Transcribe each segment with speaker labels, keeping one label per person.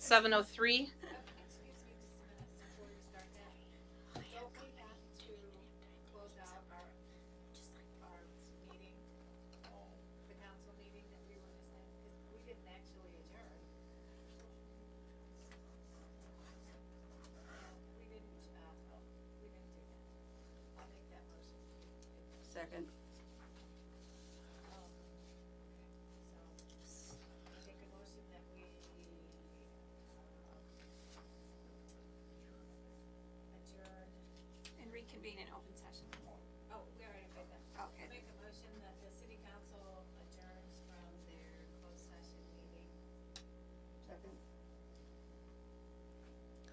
Speaker 1: 7:03.
Speaker 2: Excuse me just a minute before you start that. Don't we have to close out our meeting, the council meeting that we were just in, because we didn't actually adjourn. We didn't do that. I'll make that motion.
Speaker 3: Second.
Speaker 2: So, I make a motion that we, adjourn.
Speaker 4: And reconvene in open session.
Speaker 2: Oh, we already did that.
Speaker 4: Okay.
Speaker 2: Make a motion that the city council adjourns from their closed session meeting.
Speaker 3: Second.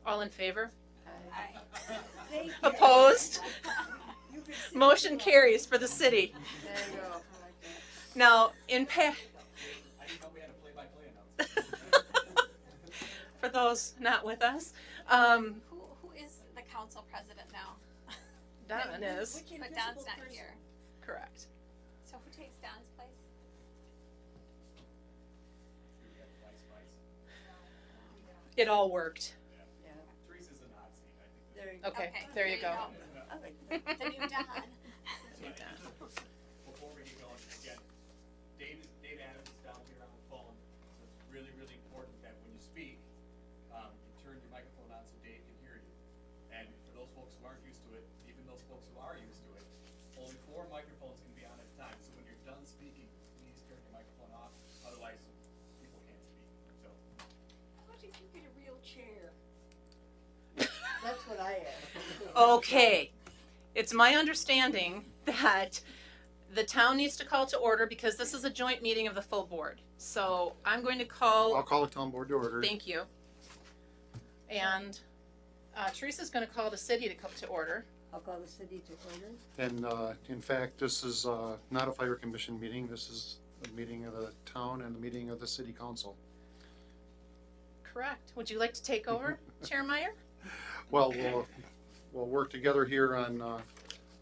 Speaker 1: All in favor?
Speaker 4: Aye.
Speaker 3: Thank you.
Speaker 1: Opposed?
Speaker 3: You could see
Speaker 1: Motion
Speaker 3: me.
Speaker 1: carries for the city.
Speaker 3: There you go. I like that.
Speaker 1: Now, in
Speaker 5: I didn't know we had a play-by-play announcement.
Speaker 1: for those not with us,
Speaker 4: Who is the council president now?
Speaker 1: Don is.
Speaker 3: Which
Speaker 4: But Don's
Speaker 3: invisible
Speaker 4: not
Speaker 3: person?
Speaker 4: here.
Speaker 1: Correct.
Speaker 4: So who takes Don's place?
Speaker 5: We had vice.
Speaker 1: It all worked.
Speaker 3: Yeah.
Speaker 5: Teresa's in the hot seat, I think.
Speaker 3: There you go.
Speaker 1: Okay, there you go.
Speaker 3: I like that.
Speaker 4: The new Don.
Speaker 5: Before we get going, again, Dave Adams is down here on the phone, so it's really, really important that when you speak, you turn your microphone on so Dave can hear you. And for those folks who aren't used to it, even those folks who are used to it, only 4 microphones can be on at a time. So when you're done speaking, please turn your microphone off, otherwise people can't speak. So,
Speaker 3: What if you get a real chair? That's what I asked.
Speaker 1: Okay. It's my understanding that the town needs to call to order because this is a joint meeting of the full board. So I'm going to
Speaker 6: I'll
Speaker 1: call,
Speaker 6: call the town board to order.
Speaker 1: thank you. And Teresa's gonna call the city to come to order.
Speaker 3: I'll call the city to order.
Speaker 6: And in fact, this is not a fire commission meeting. This is a meeting of the town and a meeting of the city council.
Speaker 1: Correct. Would you like to take over, Chair Meyer?
Speaker 6: Well, we'll work together here on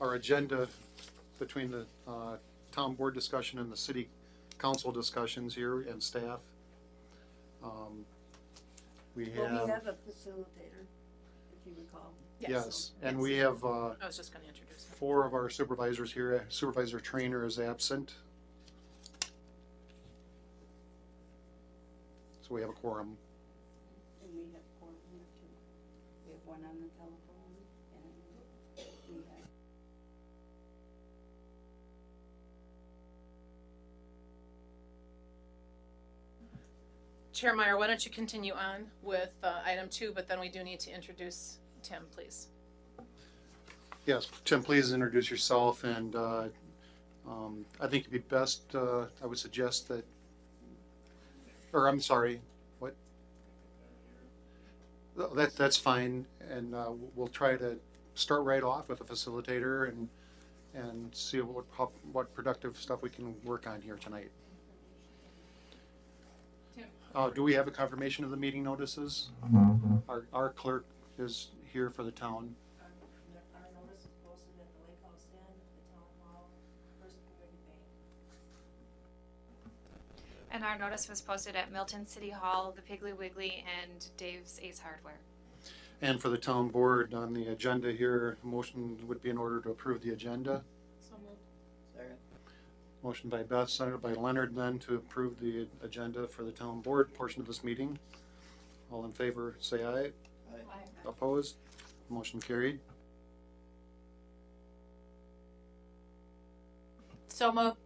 Speaker 6: our agenda between the town board discussion and the city council discussions here and staff. We
Speaker 3: Well, we
Speaker 6: have,
Speaker 3: have a facilitator, if you recall.
Speaker 6: yes, and we have
Speaker 1: I was just gonna introduce him.
Speaker 6: 4 of our supervisors here. Supervisor Trainer is absent. So we have a quorum.
Speaker 3: And we have 4 here too. We have 1 on the telephone and we have.
Speaker 1: Chair Meyer, why don't you continue on with item 2, but then we do need to introduce Tim, please.
Speaker 6: Yes, Tim, please introduce yourself, and I think it'd be best, I would suggest that, or I'm sorry, what? That's fine, and we'll try to start right off with a facilitator and see what productive stuff we can work on here tonight.
Speaker 1: Tim.
Speaker 6: Do we have a confirmation of the meeting notices? Our clerk is here for the town.
Speaker 2: Our notice is posted at the Lake House Den, the town hall, First Community Bank.
Speaker 7: And our notice was posted at Milton City Hall, the Piggly Wiggly, and Dave's Ace Hardware.
Speaker 6: And for the town board, on the agenda here, motion would be in order to approve the agenda.
Speaker 1: So moved.
Speaker 3: Second.
Speaker 6: Motion by Beth, seconded by Leonard then to approve the agenda for the town board portion of this meeting. All in favor, say aye. Opposed? Motion carried.
Speaker 1: So moved.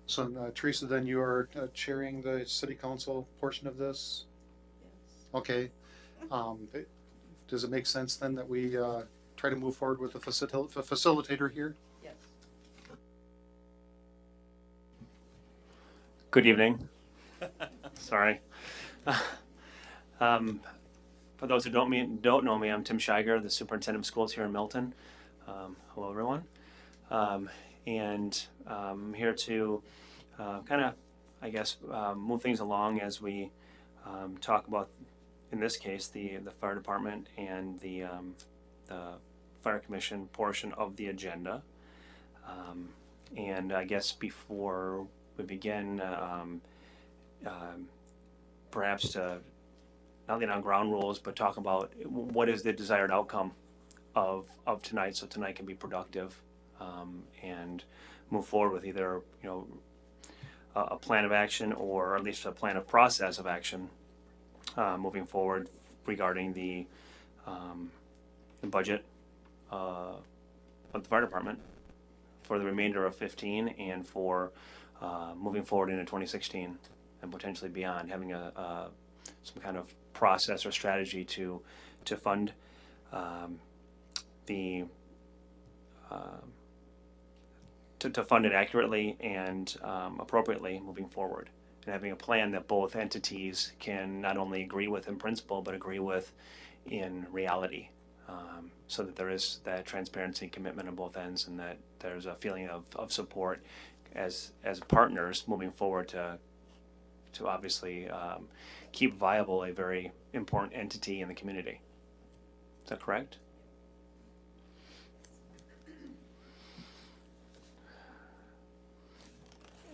Speaker 6: So Teresa, then you are chairing the city council portion of this?
Speaker 3: Yes.
Speaker 6: Okay. Does it make sense then that we try to move forward with the facilitator here?
Speaker 3: Yes.
Speaker 8: Good evening. Sorry. For those who don't know me, I'm Tim Shiger, the superintendent of schools here in Milton. Hello, everyone. And I'm here to kind of, I guess, move things along as we talk about, in this case, the fire department and the the fire commission portion of the agenda. And I guess before we begin, perhaps to not lay down ground rules, but talk about what is the desired outcome of tonight, so tonight can be productive, and move forward with either, you know, a plan of action, or at least a plan of process of action, moving forward regarding the budget of the fire department for the remainder of 15 and for moving forward into 2016 and potentially beyond, having some kind of process or strategy to fund to fund it accurately and appropriately moving forward, and having a plan that both entities can not only agree with in principle but agree with in reality, so that there is that transparency and commitment on both ends, and that there's a feeling of support as partners moving forward to obviously keep viable a very important entity in the community. Is that correct?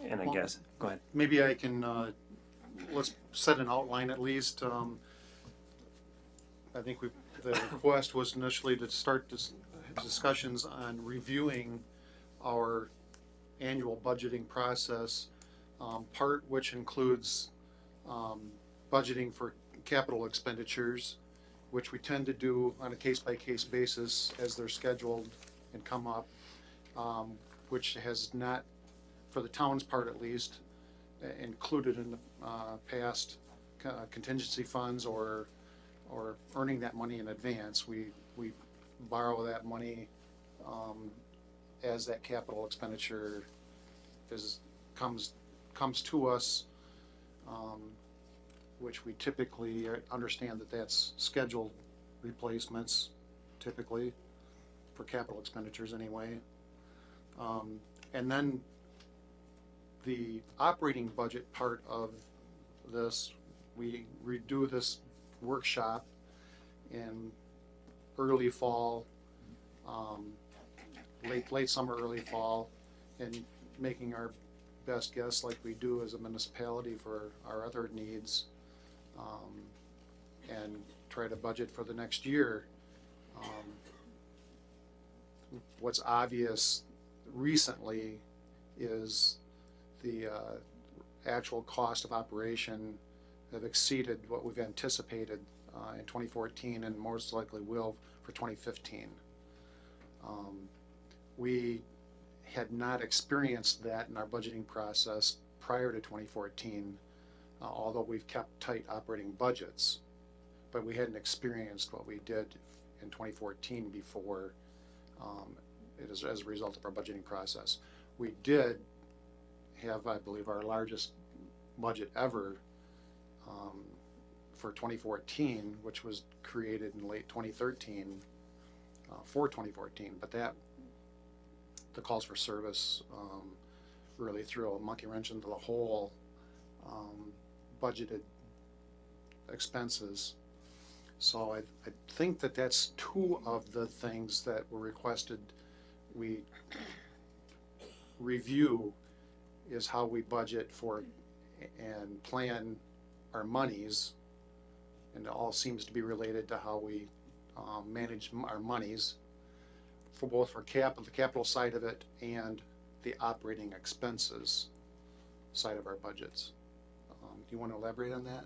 Speaker 8: And I guess, go ahead.
Speaker 6: Maybe I can, let's set an outline at least. I think the request was initially to start discussions on reviewing our annual budgeting process, part which includes budgeting for capital expenditures, which we tend to do on a case-by-case basis as they're scheduled and come up, which has not, for the town's part at least, included in the past contingency funds or earning that money in advance. We borrow that money as that capital expenditure comes to us, which we typically understand that that's scheduled replacements, typically for capital expenditures anyway. And then the operating budget part of this, we redo this workshop in early fall, late summer, early fall, and making our best guess like we do as a municipality for our other needs, and try to budget for the next year. What's obvious recently is the actual cost of operation have exceeded what we've anticipated in 2014 and most likely will for 2015. We had not experienced that in our budgeting process prior to 2014, although we've kept tight operating budgets, but we hadn't experienced what we did in 2014 before, it is as a result of our budgeting process. We did have, I believe, our largest budget ever for 2014, which was created in late 2013 for 2014, but the calls for service really threw a monkey wrench into the whole budgeted expenses. So I think that's two of the things that were requested we review, is how we budget for and plan our monies, and it all seems to be related to how we manage our monies for both the capital side of it and the operating expenses side of our budgets. Do you want to elaborate on that?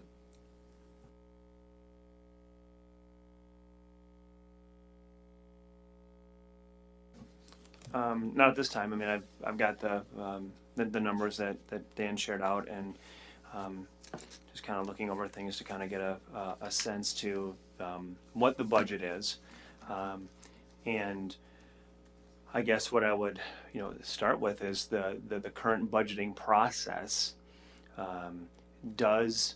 Speaker 8: Not at this time. I mean, I've got the numbers that Dan shared out, and just kind of looking over things to kind of get a sense to what the budget is, and I guess what I would start with is the current budgeting process. Does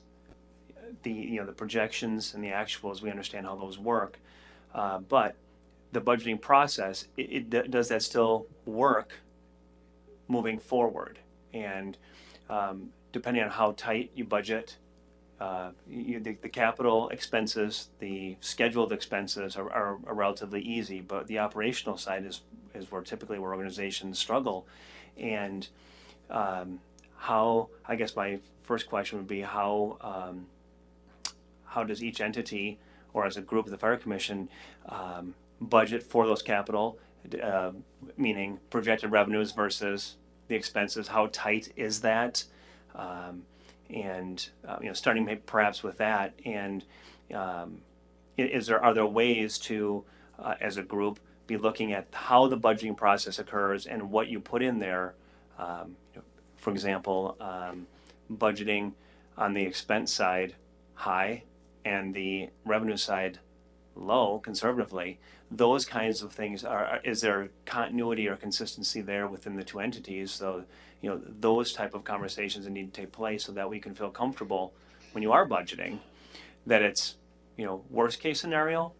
Speaker 8: the projections and the actuals, we understand how those work, but the budgeting process, does that still work moving forward? And depending on how tight you budget the capital expenses, the scheduled expenses are relatively easy, but the operational side is where typically where organizations struggle. And how, I guess my first question would be how does each entity or as a group of the fire commission budget for those capital, meaning projected revenues versus the expenses? How tight is that? Starting maybe perhaps with that, and are there ways to, as a group, be looking at how the budgeting process occurs and what you put in there? For example, budgeting on the expense side high and the revenue side low, conservatively. Those kinds of things is there continuity or consistency there within the two entities? So, those type of conversations that need to take place so that we can feel comfortable when you are budgeting that it's, worst case scenario,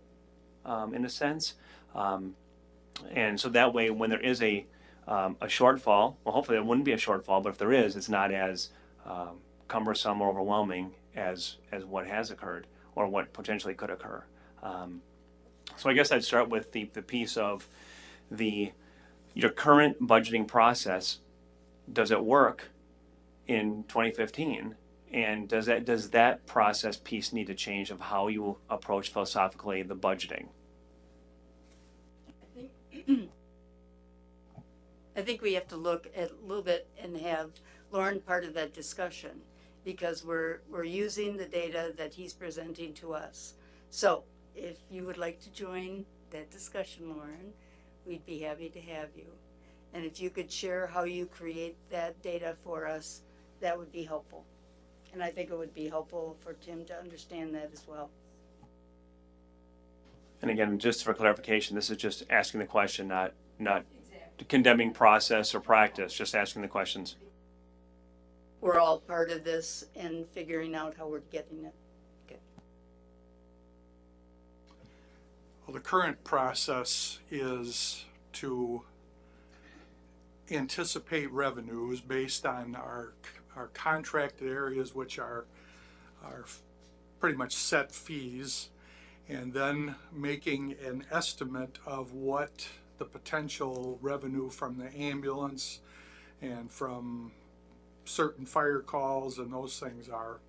Speaker 8: in a sense. And so that way, when there is a shortfall, well, hopefully it wouldn't be a shortfall, but if there is, it's not as cumbersome or overwhelming as what has occurred or what potentially could occur. So I guess I'd start with the piece of your current budgeting process. Does it work in 2015? And does that process piece need to change of how you approach philosophically the budgeting?
Speaker 3: I think we have to look at a little bit and have Lauren part of that discussion, because we're using the data that he's presenting to us. So if you would like to join that discussion, Lauren, we'd be happy to have you. And if you could share how you create that data for us, that would be helpful. And I think it would be helpful for Tim to understand that as well.
Speaker 8: And again, just for clarification, this is just asking the question, not condemning process or practice, just asking the questions.
Speaker 3: We're all part of this and figuring out how we're getting it. Okay.
Speaker 9: Well, the current process is to anticipate revenues based on our contracted areas, which are pretty much set fees, and then making an estimate of what the potential revenue from the ambulance and from certain fire calls and those things are.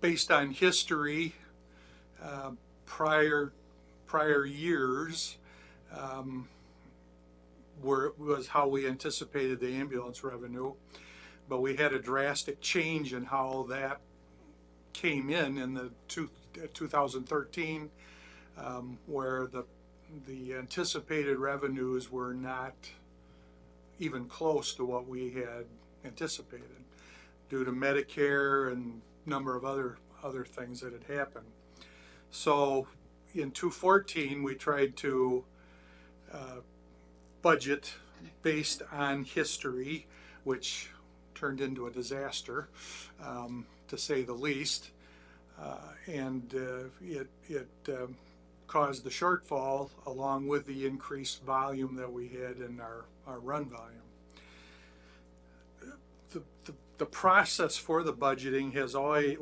Speaker 9: Based on history, prior years, was how we anticipated the ambulance revenue, but we had a drastic change in how that came in the 2013, where the anticipated revenues were not even close to what we had anticipated due to Medicare and a number of other things that had happened. So in 2014, we tried to budget based on history, which turned into a disaster, to say the least, and it caused the shortfall along with the increased volume that we had in our run volume. The process for the budgeting has always,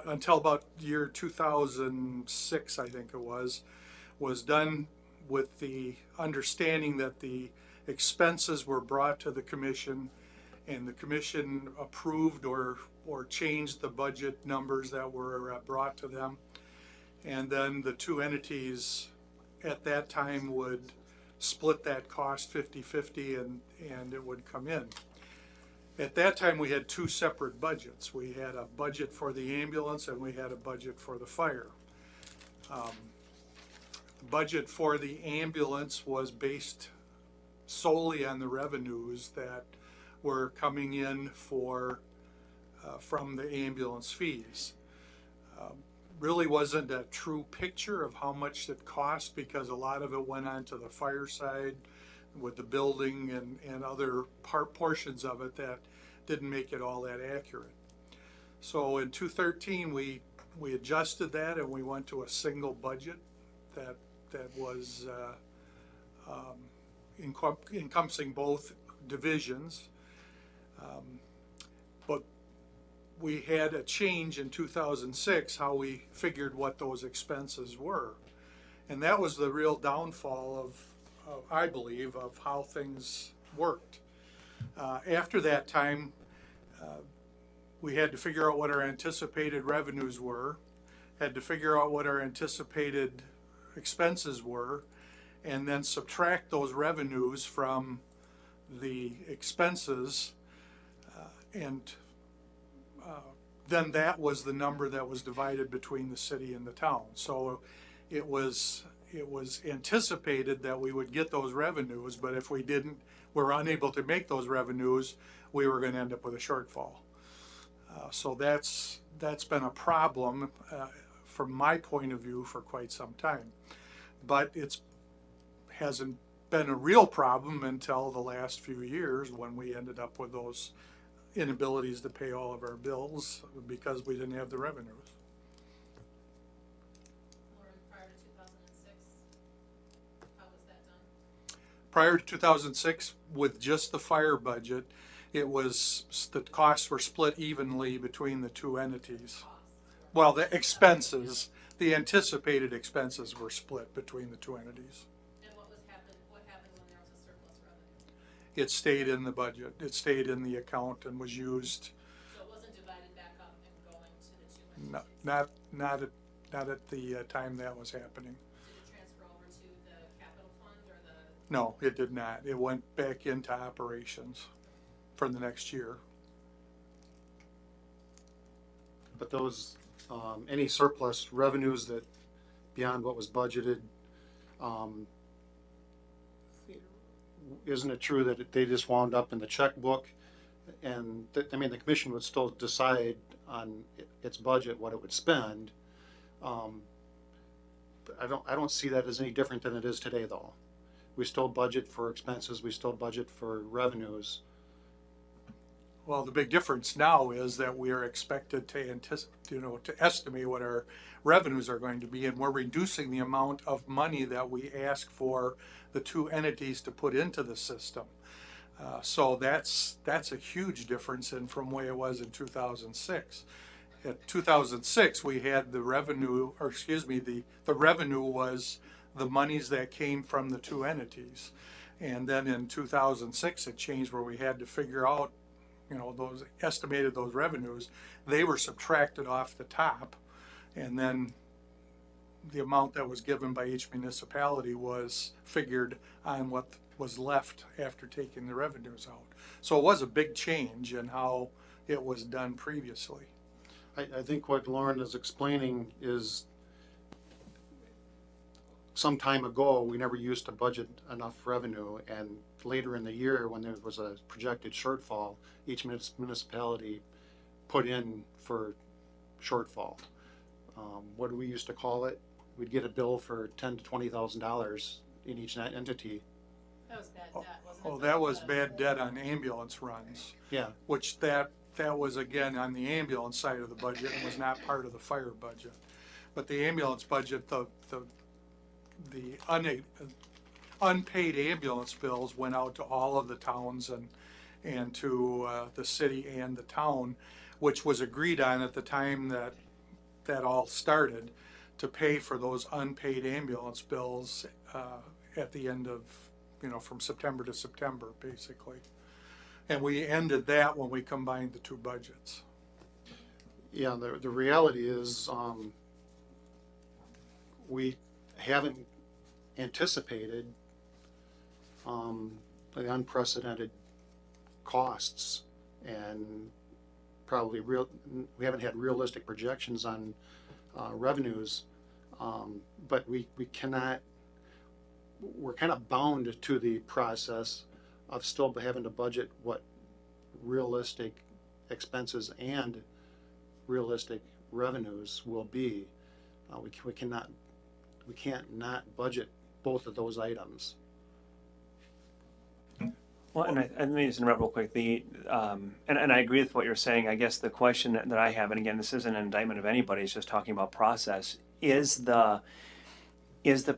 Speaker 9: until about year 2006, I think it was done with the understanding that the expenses were brought to the commission, and the commission approved or changed the budget numbers that were brought to them, and then the two entities at that time would split that cost 50-50 and it would come in. At that time we had two separate budgets. We had a budget for the ambulance and we had a budget for the fire. The budget for the ambulance was based solely on the revenues that were coming in from the ambulance fees. Really wasn't a true picture of how much it cost, because a lot of it went on to the fire side with the building and other portions of it that didn't make it all that accurate. So in 2013 we adjusted that and we went to a single budget that was encompassing both divisions. we had a change in 2006, how we figured what those expenses were. And that was the real downfall of I believe, of how things worked. After that time, we had to figure out what our anticipated revenues were, had to figure out what our anticipated expenses were, and then subtract those revenues from the expenses, and then that was the number that was divided between the city and the town. So it was anticipated that we would get those revenues, but if we were unable to make those revenues, we were going to end up with a shortfall. So that's been a problem from my point of view for quite some time. But hasn't been a real problem until the last few years, when we ended up with those inabilities to pay all of our bills because we didn't have the revenues.
Speaker 1: Lauren, prior to 2006, how was that done?
Speaker 9: Prior to 2006, with just the fire budget, the costs were split evenly between the two entities. Well, the anticipated expenses were split between the two entities.
Speaker 1: And what happened when there was a surplus revenue?
Speaker 9: It stayed in the budget. It stayed in the account and was used.
Speaker 1: So it wasn't divided back up and going to the two entities?
Speaker 9: Not at the time that was happening.
Speaker 1: Did it transfer over to the capital fund or the?
Speaker 9: No, it did not. It went back into operations for the next year.
Speaker 6: But those, any surplus revenues that beyond what was budgeted, isn't it true that they just wound up in the checkbook? And the commission would still decide on its budget what it would spend. I don't see that as any different than it is today, though. We still budget for expenses. We still budget for revenues.
Speaker 9: Well, the big difference now is that we are expected to estimate what our revenues are going to be, and we're reducing the amount of money that we ask for the two entities to put into the system. So that's a huge difference from the way it was in 2006. In 2006, we had the revenue, the revenue was the monies that came from the two entities. And then in 2006, it changed where we had to figure out, those revenues, they were subtracted off the top, and then the amount that was given by each municipality was figured on what was left after taking the revenues out. So it was a big change in how it was done previously.
Speaker 6: I think what Lauren is explaining is some time ago, we never used to budget enough revenue, and later in the year, when there was a projected shortfall, each municipality put in for shortfall. What do we used to call it? We'd get a bill for $10,000 to $20,000 in each entity.
Speaker 1: That was bad debt, wasn't it?
Speaker 9: Oh, that was bad debt on ambulance runs.
Speaker 6: Yeah.
Speaker 9: Which that was again on the ambulance side of the budget and was not part of the fire budget. But the ambulance budget, the unpaid ambulance bills went out to all of the towns and to the city and the town, which was agreed on at the time that all started, to pay for those unpaid ambulance bills at the end of, from September to September, basically. And we ended that when we combined the two budgets.
Speaker 6: Yeah, the reality is we haven't anticipated the unprecedented costs, and probably we haven't had realistic projections on revenues, but we're kind of bound to the process of still having to budget what realistic expenses and realistic revenues will be. We can't not budget both of those items.
Speaker 8: Well, and let me just interrupt real quick. And I agree with what you're saying. I guess the question that I have, and again, this isn't an indictment of anybody, it's just talking about process, is the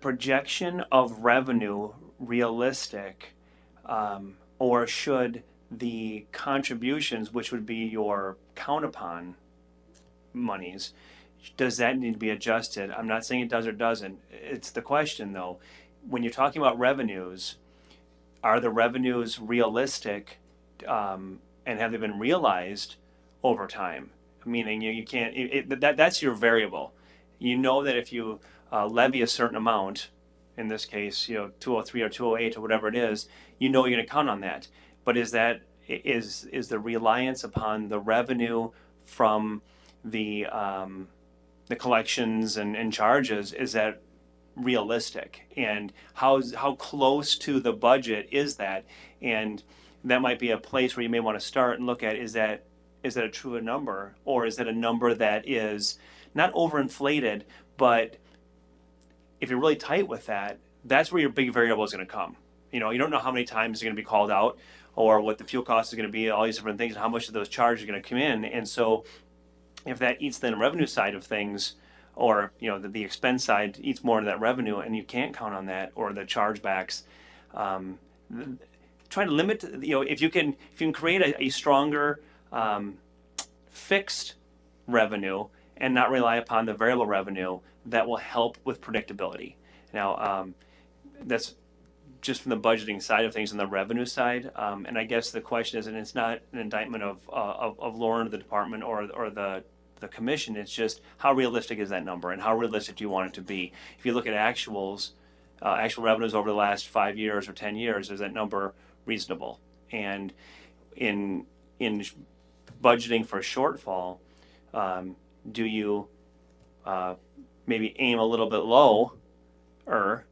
Speaker 8: projection of revenue realistic, or should the contributions, which would be your count upon monies, does that need to be adjusted? I'm not saying it does or doesn't. It's the question though. When you're talking about revenues, are the revenues realistic, and have they been realized over time? Meaning you can't, that's your variable. You know that if you levy a certain amount, in this case, 203 or 208 or whatever it is, you know you're going to count on that. But is the reliance upon the revenue from the collections and charges, is that realistic? And how close to the budget is that? And that might be a place where you may want to start and look at, is that a true number, or is it a number that is not overinflated, but if you're really tight with that, that's where your big variable is going to come. You don't know how many times it's going to be called out, or what the fuel cost is going to be, all these different things, and how much of those charges are going to come in. And so if that eats the revenue side of things, or the expense side eats more of that revenue, and you can't count on that, or the chargebacks, try to limit. If you can create a stronger fixed revenue and not rely upon the variable revenue, that will help with predictability. Now, that's just from the budgeting side of things and the revenue side. And I guess the question is, and it's not an indictment of Lauren or the department or the commission, it's just how realistic is that number, and how realistic do you want it to be? If you look at actual revenues over the last 5 years or 10 years, is that number reasonable? And in budgeting for a shortfall, do you maybe aim a little bit lower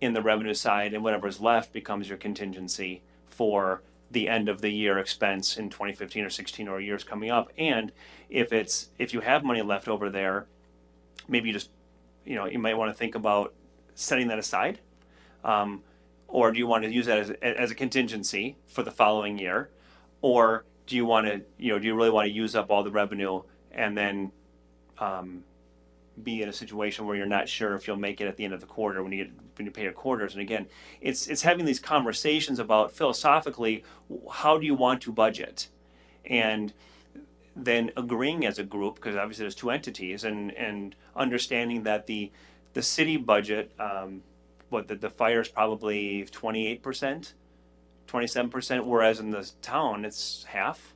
Speaker 8: in the revenue side, and whatever's left becomes your contingency for the end of the year expense in 2015 or 16 or years coming up? And if you have money left over there, maybe you might want to think about setting that aside, or do you want to use that as a contingency for the following year, or do you really want to use up all the revenue and then be in a situation where you're not sure if you'll make it at the end of the quarter when you pay your quarters? And again, it's having these conversations about, philosophically, how do you want to budget, and then agreeing as a group, because obviously there's two entities, and understanding that the city budget, the fire is probably 28%, 27%, whereas in the town it's half,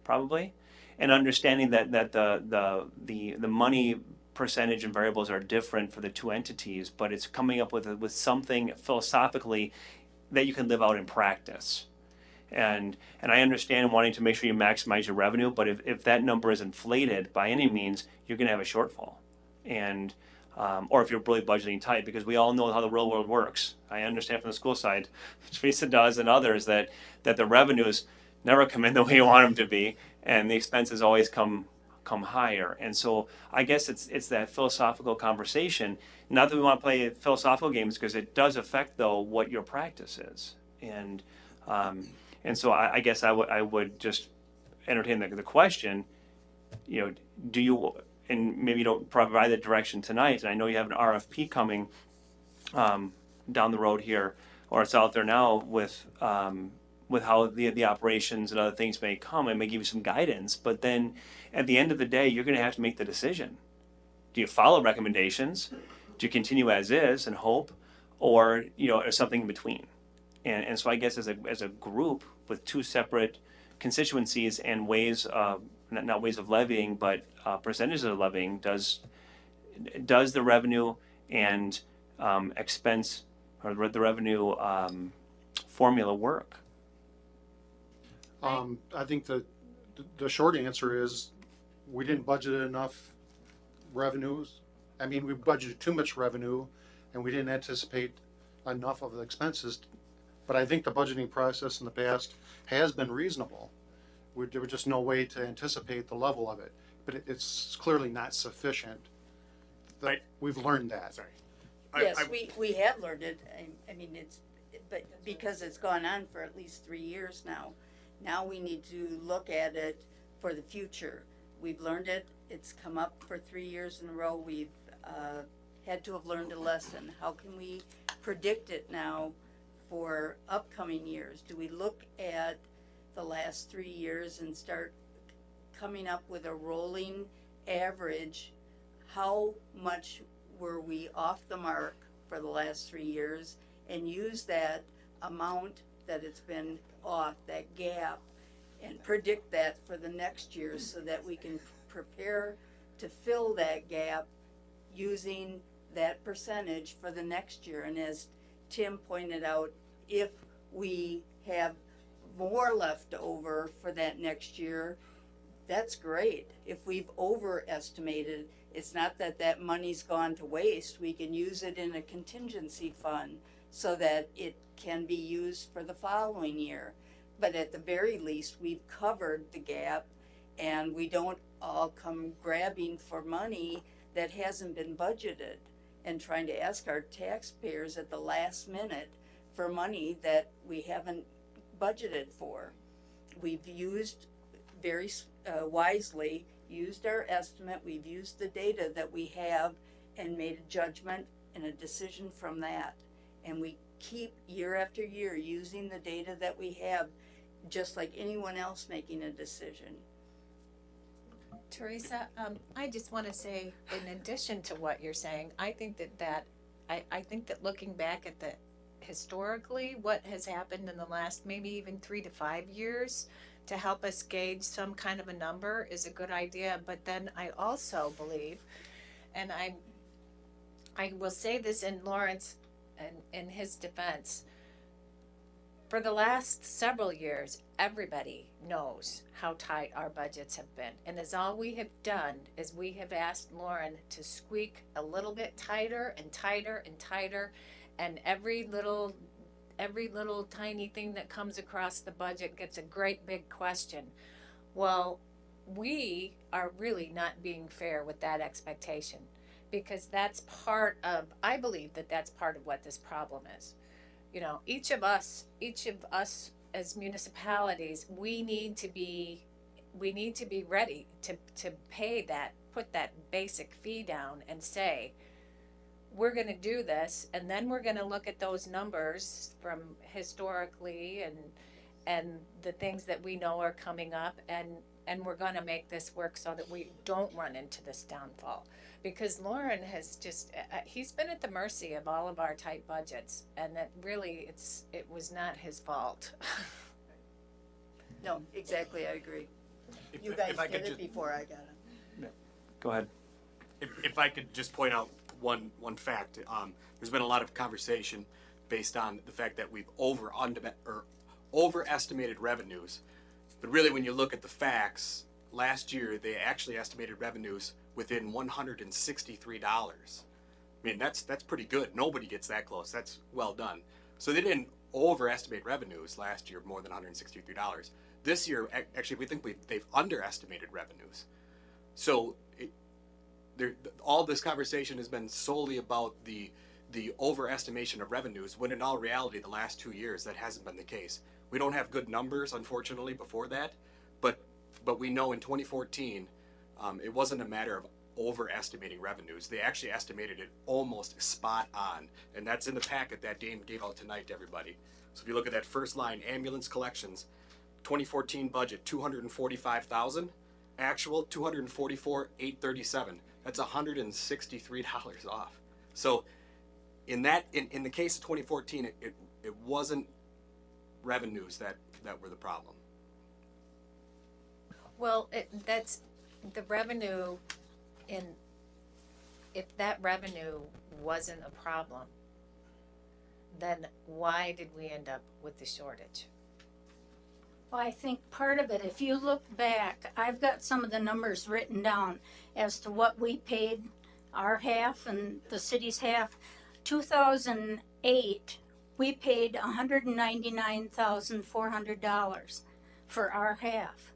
Speaker 8: probably, and understanding that the money percentage and variables are different for the two entities, but it's coming up with something philosophically that you can live out in practice. And I understand wanting to make sure you maximize your revenue, but if that number is inflated by any means, you're going to have a shortfall. And or if you're really budgeting tight, because we all know how the real world works. I understand from the school side, Teresa does, and others, that the revenues never come in the way you want them to be, and the expenses always come higher. And so I guess it's that philosophical conversation. Not that we want to play philosophical games, because it does affect, though, what your practice is. And so I guess I would just entertain the question, do you, and maybe you don't provide that direction tonight, and I know you have an RFP coming down the road here, or it's out there now with how the operations and other things may come, and may give you some guidance. But then at the end of the day, you're going to have to make the decision. Do you follow recommendations? Do you continue as is and hope, or or something in between? And so I guess as a group with two separate constituencies and ways of not ways of levying, but percentages of levying, does the revenue and expense, or the revenue formula work?
Speaker 6: I think the short answer is we didn't budget enough revenues. I mean, we budgeted too much revenue, and we didn't anticipate enough of the expenses. But I think the budgeting process in the past has been reasonable. There was just no way to anticipate the level of it. But it's clearly not sufficient. We've learned that.
Speaker 5: Sorry.
Speaker 3: Yes, we have learned it. I mean, but because it's gone on for at least 3 years now. Now we need to look at it for the future. We've learned it. It's come up for 3 years in a row. We've had to have learned a lesson. How can we predict it now for upcoming years? Do we look at the last 3 years and start coming up with a rolling average. How much were we off the mark for the last 3 years, and use that amount that it's been off, that gap, and predict that for the next year so that we can prepare to fill that gap using that percentage for the next year. And as Tim pointed out, if we have more left over for that next year, that's great. If we've overestimated, it's not that that money's gone to waste. We can use it in a contingency fund so that it can be used for the following year. But at the very least, we've covered the gap, and we don't all come grabbing for money that hasn't been budgeted and trying to ask our taxpayers at the last minute for money that we haven't budgeted for. We've used very wisely, used our estimate, we've used the data that we have and made a judgment and a decision from that. And we keep year after year using the data that we have, just like anyone else making a decision.
Speaker 10: Teresa, I just want to say, in addition to what you're saying, I think I think that looking back at the historically what has happened in the last maybe even 3 to 5 years to help us gauge some kind of a number is a good idea. But then I also believe, and I will say this in Lawrence and in his defense, for the last several years, everybody knows how tight our budgets have been. And as all we have done is we have asked Lauren to squeak a little bit tighter and tighter and tighter. And every little tiny thing that comes across the budget gets a great big question. Well, we are really not being fair with that expectation, because that's part of, I believe that that's part of what this problem is. You know, each of us as municipalities, we need to be ready to pay that, put that basic fee down and say, we're going to do this, and then we're going to look at those numbers from historically and the things that we know are coming up, and we're going to make this work so that we don't run into this downfall. Because Lauren has just, he's been at the mercy of all of our tight budgets, and that really it was not his fault.
Speaker 3: No, exactly, I agree.
Speaker 5: If-
Speaker 3: You guys
Speaker 5: if I
Speaker 3: did
Speaker 5: could
Speaker 3: it before I got it.
Speaker 8: Go ahead.
Speaker 5: If I could just point out one fact, there's been a lot of conversation based on the fact that we've overestimated revenues, but really when you look at the facts, last year they actually estimated revenues within $163. I mean, that's pretty good. Nobody gets that close. That's well done. So they didn't overestimate revenues last year more than $163. This year, actually, we think they've underestimated revenues. So all this conversation has been solely about the overestimation of revenues, when in all reality, the last 2 years, that hasn't been the case. We don't have good numbers, unfortunately, before that, but we know in 2014, it wasn't a matter of overestimating revenues. They actually estimated it almost spot on, and that's in the packet that Dane gave out tonight to everybody. So if you look at that first line, ambulance collections, 2014 budget, $245,000, actual $244,837. That's $163 off. So in the case of 2014, it wasn't revenues that were the problem.
Speaker 10: Well, that's the revenue. If that revenue wasn't a problem, then why did we end up with the shortage?
Speaker 2: Well, I think part of it, if you look back, I've got some of the numbers written down as to what we paid our half and the city's half. 2008, we paid $199,400 for our half.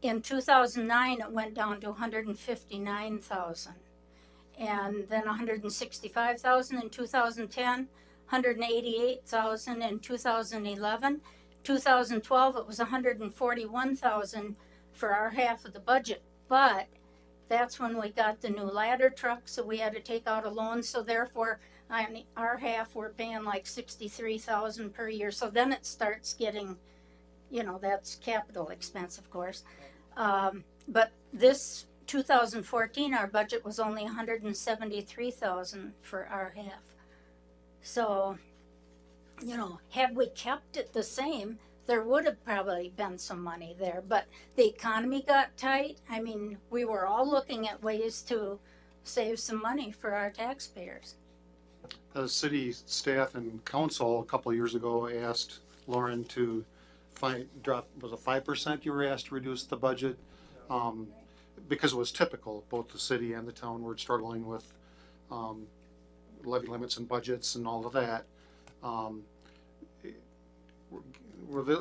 Speaker 2: In 2009, it went down to $159,000, and then $165,000 in 2010, $188,000 in 2011. 2012, it was $141,000 for our half of the budget, but that's when we got the new ladder truck, so we had to take out a loan. So therefore, on our half, we're paying like $63,000 per year. So then it starts getting that's capital expense, of course. But this 2014, our budget was only 173,000 for our half. So, had we kept it the same, there would have probably been some money there. But the economy got tight. I mean, we were all looking at ways to save some money for our taxpayers.
Speaker 6: The city staff and council a couple of years ago asked Lauren to was it 5% you were asked to reduce the budget? Because it was typical, both the city and the town were struggling with levy limits and budgets and all of that.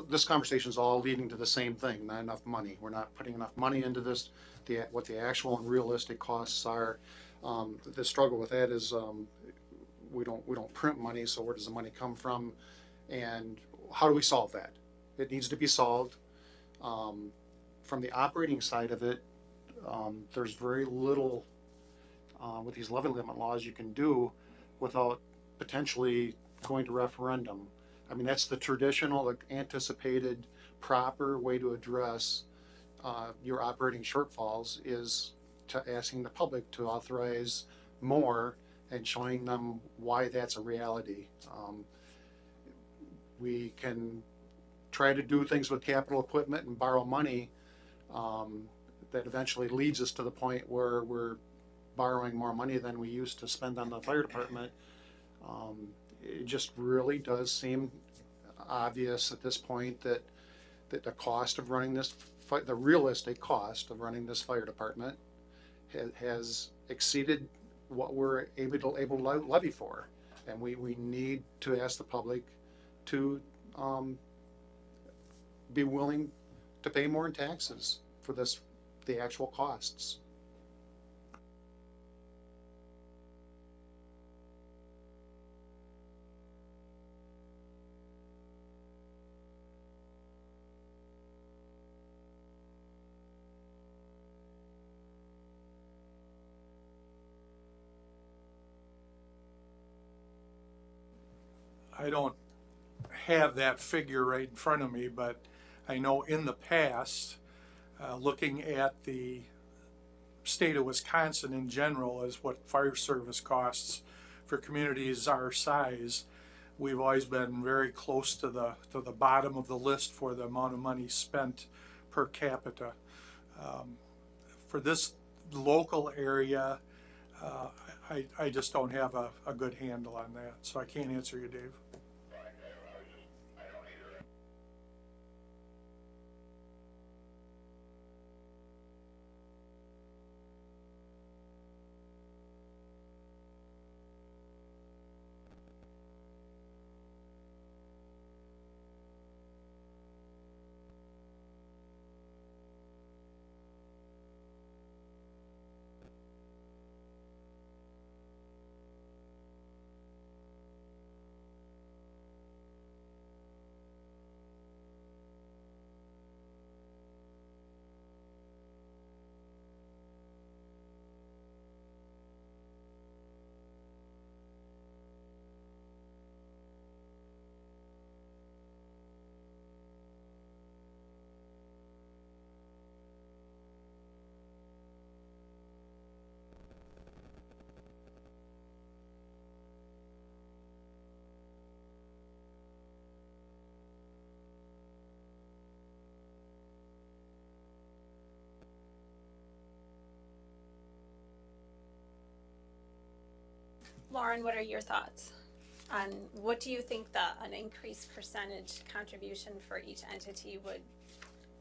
Speaker 6: This conversation is all leading to the same thing, not enough money. We're not putting enough money into this, what the actual and realistic costs are. The struggle with that is we don't print money, so where does the money come from? And how do we solve that? It needs to be solved. From the operating side of it, there's very little with these levy limit laws you can do without potentially going to referendum. I mean, that's the traditional, anticipated, proper way to address your operating shortfalls is to asking the public to authorize more and showing them why that's a reality. We can try to do things with capital equipment and borrow money that eventually leads us to the point where we're borrowing more money than we used to spend on the fire department. It just really does seem obvious at this point that the cost of running this, the realistic cost of running this fire department has exceeded what we're able to levy for. And we need to ask the public to be willing to pay more in taxes for the actual costs.
Speaker 9: I don't have that figure right in front of me, but I know in the past, looking at the state of Wisconsin in general as what fire service costs for communities our size, we've always been very close to the bottom of the list for the amount of money spent per capita. For this local area, I just don't have a good handle on that, so I can't answer you, Dave.
Speaker 4: Lauren, what are your thoughts on what do you think an increased percentage contribution for each entity would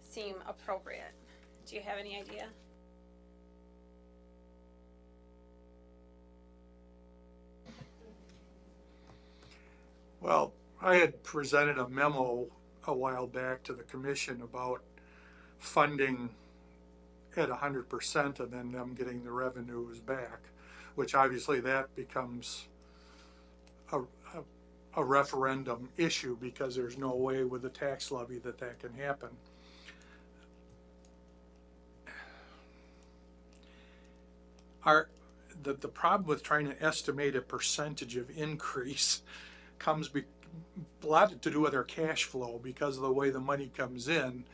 Speaker 4: seem appropriate? Do you have any idea?
Speaker 9: Well, I had presented a memo a while back to the commission about funding at 100% and then them getting the revenues back, which obviously that becomes a referendum issue because there's no way with the tax levy that can happen. The problem with trying to estimate a percentage of increase comes a lot to do with our cash flow because of the way the money comes in.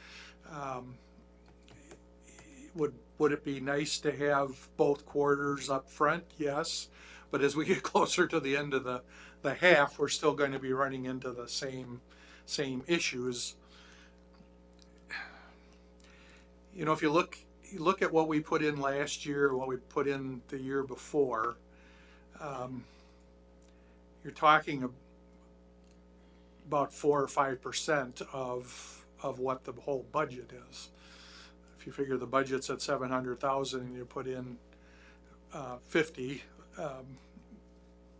Speaker 9: Would it be nice to have both quarters up front? Yes. But as we get closer to the end of the half, we're still going to be running into the same issues. You know, if you look at what we put in last year, what we put in the year before, you're talking about 4 or 5% of what the whole budget is. If you figure the budget's at 700,000 and you put in 50,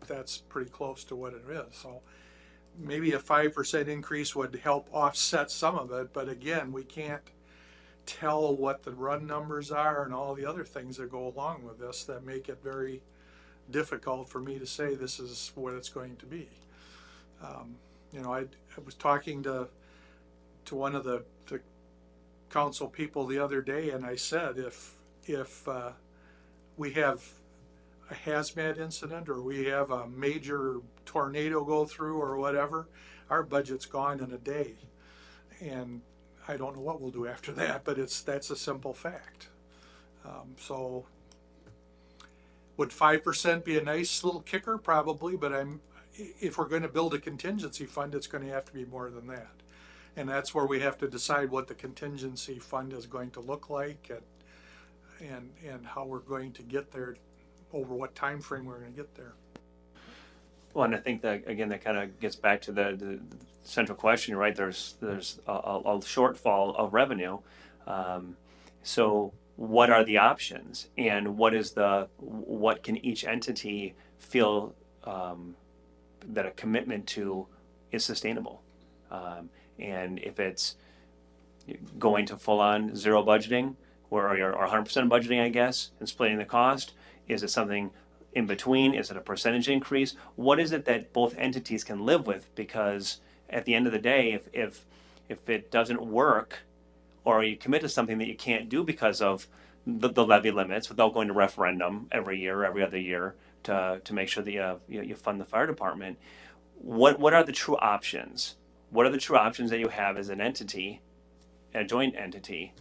Speaker 9: that's pretty close to what it is. So maybe a 5% increase would help offset some of it, but again, we can't tell what the run numbers are and all the other things that go along with this that make it very difficult for me to say this is what it's going to be. You know, I was talking to one of the council people the other day, and I said if we have a hazmat incident or we have a major tornado go through or whatever, our budget's gone in a day, and I don't know what we'll do after that, but that's a simple fact. So would 5% be a nice little kicker? Probably, but if we're going to build a contingency fund, it's going to have to be more than that. And that's where we have to decide what the contingency fund is going to look like and how we're going to get there, over what time frame we're going to get there.
Speaker 8: Well, and I think that, again, that kind of gets back to the central question, right? There's a shortfall of revenue. So what are the options, and what can each entity feel that a commitment to is sustainable? And if it's going to full on zero budgeting or 100% budgeting, I guess, and splitting the cost, is it something in between? Is it a percentage increase? What is it that both entities can live with? Because at the end of the day, if it doesn't work, or you commit to something that you can't do because of the levy limits without going to referendum every year, every other year to make sure that you fund the fire department, what are the true options? What are the true options that you have as an entity, a joint entity,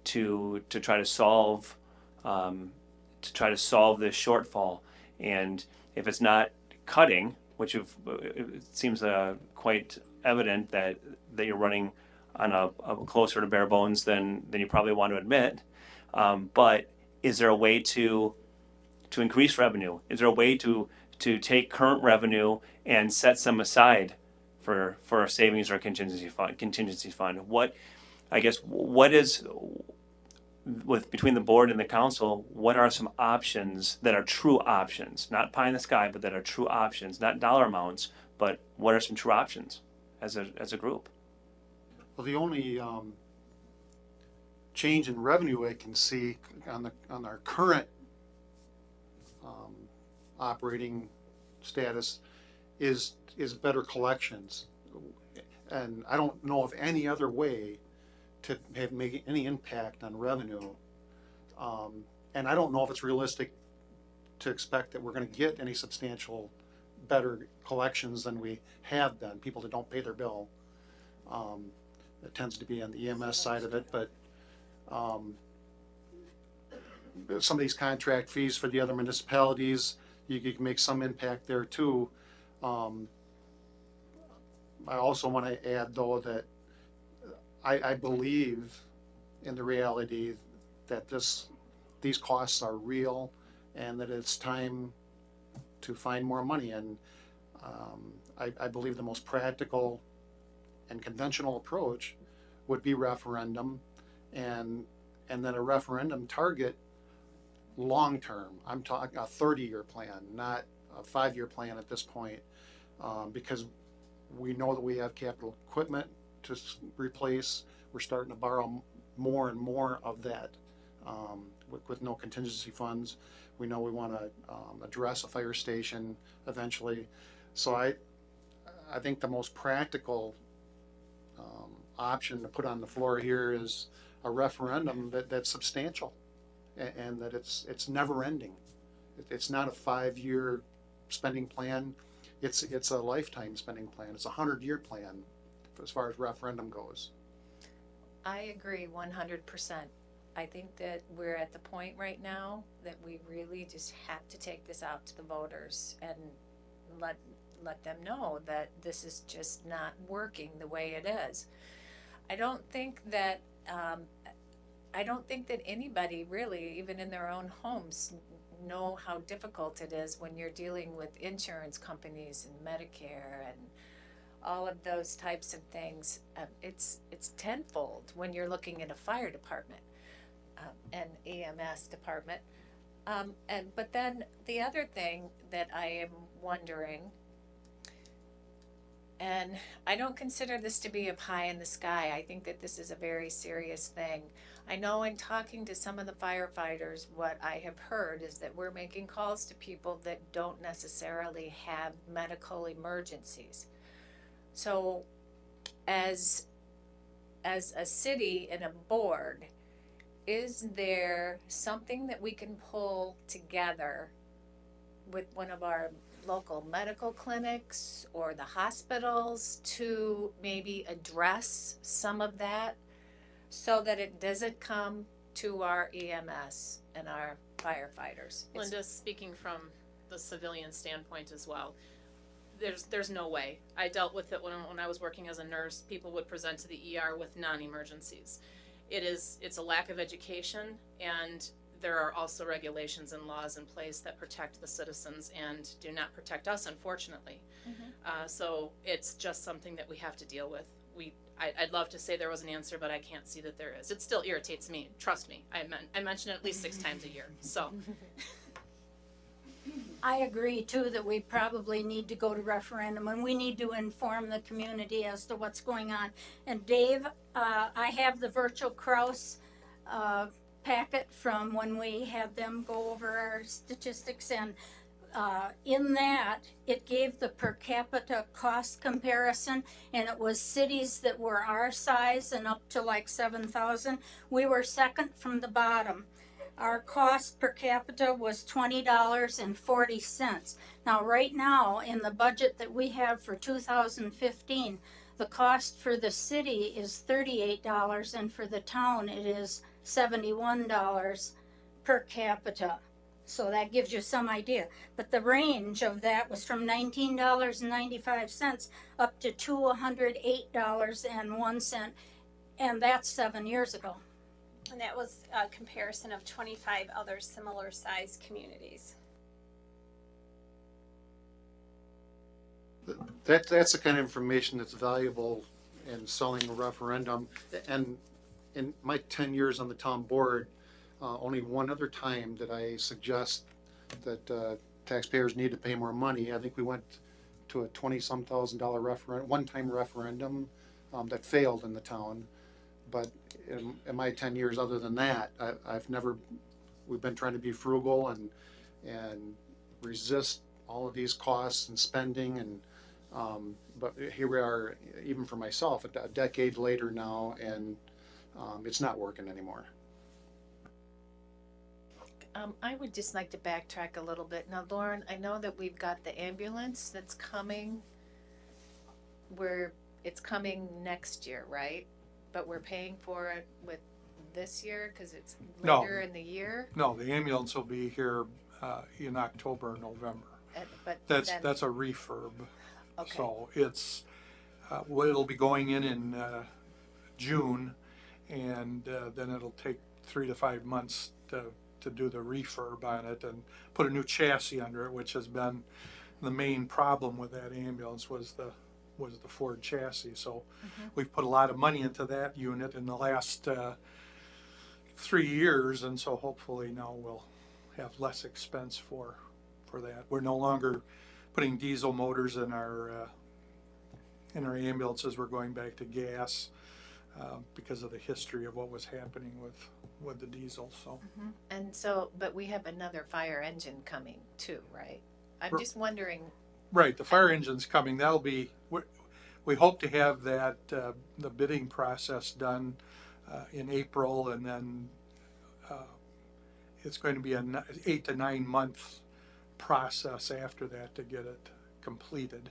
Speaker 8: to try to solve this shortfall? And if it's not cutting, which it seems quite evident that you're running on a closer to bare bones than you probably want to admit, but is there a way to increase revenue? Is there a way to take current revenue and set some aside for a savings or contingency fund? What is between the board and the council, what are some options that are true options, not pie in the sky, but that are true options, not dollar amounts, but what are some true options as a group?
Speaker 6: Well, the only change in revenue I can see on our current operating status is better collections, and I don't know of any other way to make any impact on revenue, and I don't know if it's realistic to expect that we're going to get any substantial better collections than we have been. People that don't pay their bill, it tends to be on the EMS side of it, but some of these contract fees for the other municipalities, you can make some impact there too. I also want to add, though, that I believe in the reality that these costs are real and that it's time to find more money. And I believe the most practical and conventional approach would be referendum, and then a referendum target long term. I'm talking a 30-year plan, not a 5-year plan at this point, because we know that we have capital equipment to replace. We're starting to borrow more and more of that with no contingency funds. We know we want to address a fire station eventually. So I think the most practical option to put on the floor here is a referendum that's substantial and that it's never ending. It's not a 5-year spending plan. it's a lifetime spending plan. It's a 100-year plan as far as referendum goes.
Speaker 10: I agree 100%. I think that we're at the point right now that we really just have to take this out to the voters and let them know that this is just not working the way it is. I don't think that anybody really, even in their own homes, know how difficult it is when you're dealing with insurance companies and Medicare and all of those types of things. It's tenfold when you're looking at a fire department and EMS department. But then the other thing that I am wondering, and I don't consider this to be a pie in the sky. I think that this is a very serious thing. I know in talking to some of the firefighters, what I have heard is that we're making calls to people that don't necessarily have medical emergencies. So as a city and a board, is there something that we can pull together with one of our local medical clinics or the hospitals to maybe address some of that so that it doesn't come to our EMS and our firefighters?
Speaker 1: Linda, speaking from the civilian standpoint as well, there's no way. I dealt with it when I was working as a nurse. People would present to the ER with non-emergencies. It's a lack of education, and there are also regulations and laws in place that protect the citizens and do not protect us, unfortunately. So it's just something that we have to deal with. I'd love to say there was an answer, but I can't see that there is. It still irritates me. Trust me. I mention it at least 6 times a year. So
Speaker 2: I agree too that we probably need to go to referendum and we need to inform the community as to what's going on. And Dave, I have the virtual Kraus packet from when we had them go over our statistics, and in that it gave the per capita cost comparison, and it was cities that were our size and up to like 7,000. We were second from the bottom. Our cost per capita was $20.40. Now, right now, in the budget that we have for 2015, the cost for the city is $38, and for the town, it is $71 per capita. So that gives you some idea. But the range of that was from $19.95 up to $208.01, and that's 7 years ago.
Speaker 4: And that was a comparison of 25 other similar sized communities.
Speaker 6: That's the kind of information that's valuable in selling a referendum. And in my 10 years on the town board, only one other time did I suggest that taxpayers need to pay more money. I think we went to a $20-some thousand one-time referendum that failed in the town. But in my 10 years, other than that, we've been trying to be frugal and resist all of these costs and spending. And but here we are, even for myself, a decade later now, and it's not working anymore.
Speaker 10: I would just like to backtrack a little bit. Now, Lauren, I know that we've got the ambulance that's coming, it's coming next year, right? But we're paying for it with this year because it's
Speaker 9: No.
Speaker 10: later in the year?
Speaker 9: No, the ambulance will be here in October or November.
Speaker 10: But
Speaker 9: That's
Speaker 10: then-
Speaker 9: a refurb.
Speaker 10: Okay.
Speaker 9: So it's, well, it'll be going in June, and then it'll take 3 to 5 months to do the refurb on it and put a new chassis under it, which has been the main problem with that ambulance was the Ford chassis. So we've put a lot of money into that unit in the last 3 years, and so hopefully now we'll have less expense for that. We're no longer putting diesel motors in our ambulances. We're going back to gas because of the history of what was happening with the diesel. So
Speaker 10: And so, but we have another fire engine coming too, right? I'm just wondering,
Speaker 9: right, the fire engine's coming. That'll be, we hope to have that the bidding process done in April, and then it's going to be an 8 to 9 month process after that to get it completed.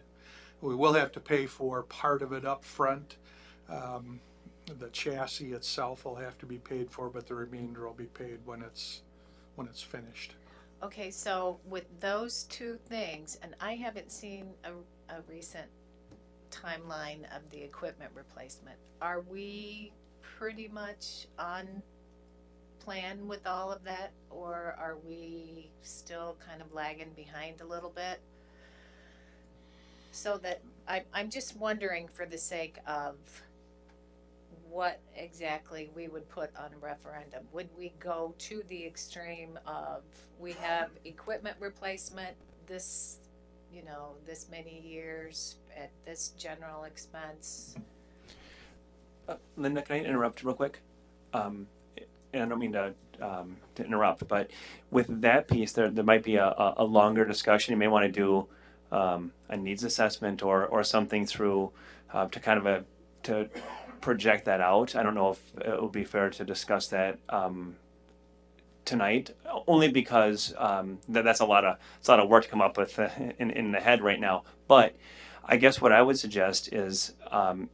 Speaker 9: We will have to pay for part of it up front. The chassis itself will have to be paid for, but the remainder will be paid when it's finished.
Speaker 10: Okay, so with those two things, and I haven't seen a recent timeline of the equipment replacement, are we pretty much on plan with all of that, or are we still kind of lagging behind a little bit? So that I'm just wondering, for the sake of what exactly we would put on a referendum. Would we go to the extreme of, we have equipment replacement this, this many years at this general expense?
Speaker 8: Linda, can I interrupt real quick? And I don't mean to interrupt, but with that piece, there might be a longer discussion. You may want to do a needs assessment or something through to kind of to project that out. I don't know if it would be fair to discuss that tonight, only because that's a lot of work to come up with in the head right now. But I guess what I would suggest is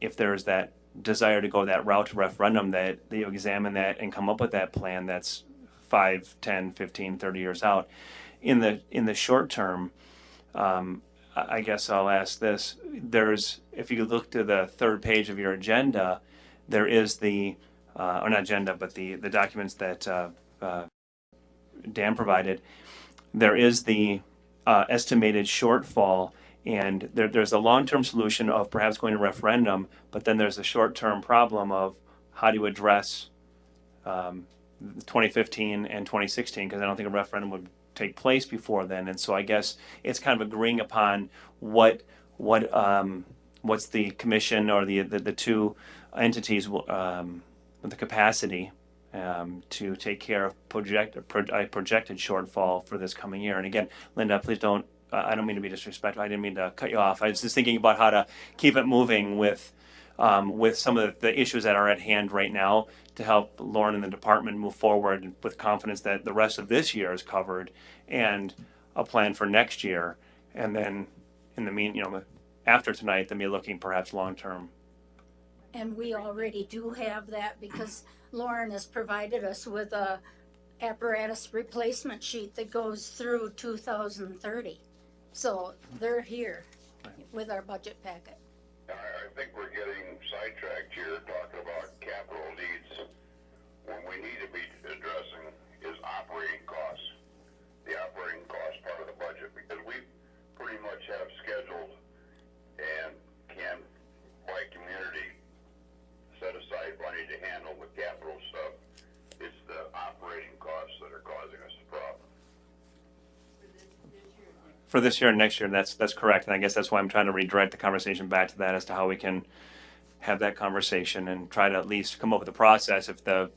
Speaker 8: if there's that desire to go that route to referendum, that you examine that and come up with that plan that's 5, 10, 15, 30 years out. In the short term, I guess I'll ask this. If you look to the third page of your agenda, there is or not agenda, but the documents that Dan provided. There is the estimated shortfall, and there's a long-term solution of perhaps going to referendum, but then there's a short-term problem of how do you address 2015 and 2016, because I don't think a referendum would take place before then. And so I guess it's kind of agreeing upon what's the commission or the two entities with the capacity to take care of a projected shortfall for this coming year. And again, Linda, please don't. I don't mean to be disrespectful. I didn't mean to cut you off. I was just thinking about how to keep it moving with some of the issues that are at hand right now, to help Lauren and the department move forward with confidence that the rest of this year is covered and a plan for next year. And then in the after tonight, then be looking perhaps long term.
Speaker 2: And we already do have that, because Lauren has provided us with a apparatus replacement sheet that goes through 2030. So they're here with our budget packet.
Speaker 11: I think we're getting sidetracked here talking about capital needs. What we need to be addressing is operating costs, the operating cost part of the budget, because we pretty much have scheduled and can, by community, set aside money to handle the capital stuff. It's the operating costs that are causing us the problem.
Speaker 8: For this year and next year, that's correct. And I guess that's why I'm trying to redirect the conversation back to that, as to how we can have that conversation and try to at least come up with a process. If the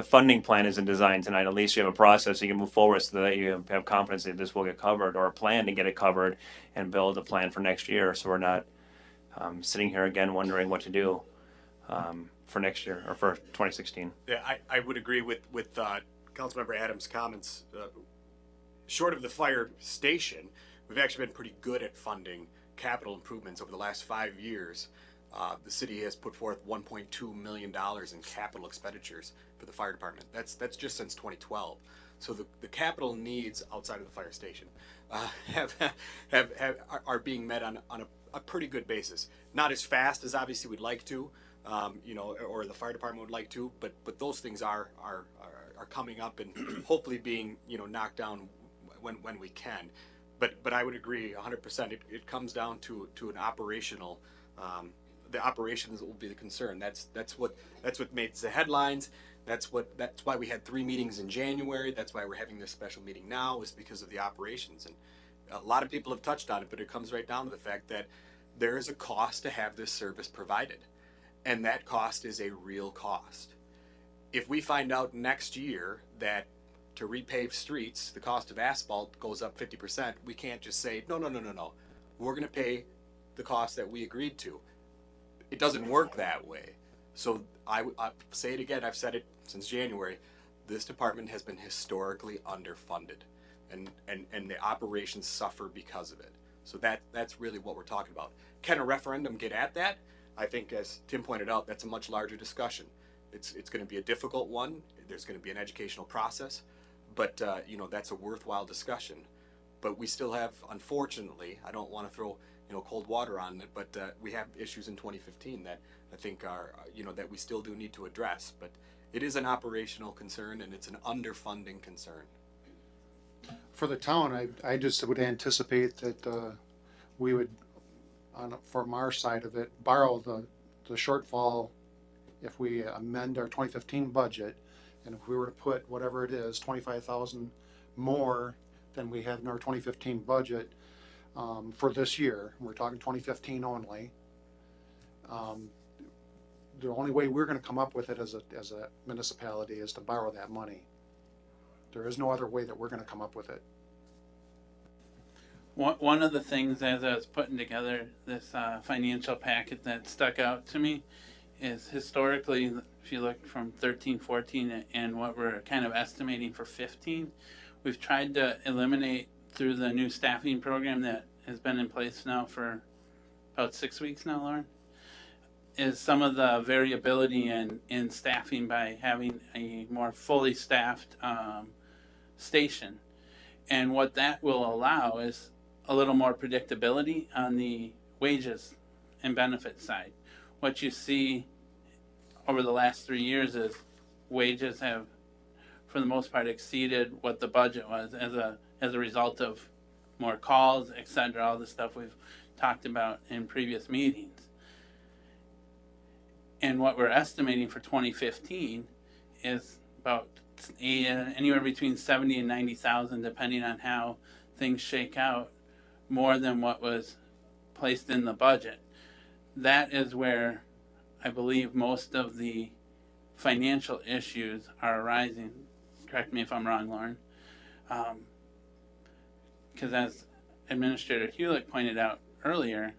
Speaker 8: funding plan isn't designed tonight, at least you have a process so you can move forward, so that you have confidence that this will get covered, or a plan to get it covered, and build a plan for next year, so we're not sitting here again wondering what to do for next year or for 2016.
Speaker 5: Yeah, I would agree with Councilmember Adams' comments. Short of the fire station, we've actually been pretty good at funding capital improvements over the last 5 years. The city has put forth $1.2 million in capital expenditures for the fire department. That's just since 2012. So the capital needs outside of the fire station are being met on a pretty good basis. Not as fast as obviously we'd like to, or the fire department would like to, but those things are coming up and hopefully being knocked down when we can. But I would agree 100%. It comes down to an operational. The operations will be the concern. That's what makes the headlines. That's why we had 3 meetings in January. That's why we're having this special meeting now, is because of the operations. And a lot of people have touched on it, but it comes right down to the fact that there is a cost to have this service provided, and that cost is a real cost. If we find out next year that to repave streets, the cost of asphalt goes up 50%, we can't just say, no. We're going to pay the cost that we agreed to. It doesn't work that way. So I say it again, I've said it since January, this department has been historically underfunded, and the operations suffer because of it.
Speaker 12: So that's really what we're talking about. Can a referendum get at that? I think, as Tim pointed out, that's a much larger discussion. It's going to be a difficult one. There's going to be an educational process, but that's a worthwhile discussion. But we still have, unfortunately, I don't want to throw cold water on it, but we have issues in 2015 that I think are that we still do need to address. But it is an operational concern, and it's an underfunding concern.
Speaker 6: For the town, I just would anticipate that we would, from our side of it, borrow the shortfall if we amend our 2015 budget, and if we were to put whatever it is, 25,000 more than we had in our 2015 budget for this year. We're talking 2015 only. The only way we're going to come up with it as a municipality is to borrow that money. There is no other way that we're going to come up with it.
Speaker 13: One of the things as I was putting together this financial packet that stuck out to me is historically, if you look from 13, 14 and what we're kind of estimating for 15, we've tried to eliminate through the new staffing program that has been in place now for about 6 weeks now, Lauren, is some of the variability in staffing by having a more fully staffed station. And what that will allow is a little more predictability on the wages and benefits side. What you see over the last 3 years is wages have, for the most part, exceeded what the budget was as a result of more calls, etc., all the stuff we've talked about in previous meetings. And what we're estimating for 2015 is about anywhere between 70 and 90,000, depending on how things shake out, more than what was placed in the budget. That is where I believe most of the financial issues are arising. Correct me if I'm wrong, Lauren. Because as Administrator Hewlett pointed out earlier,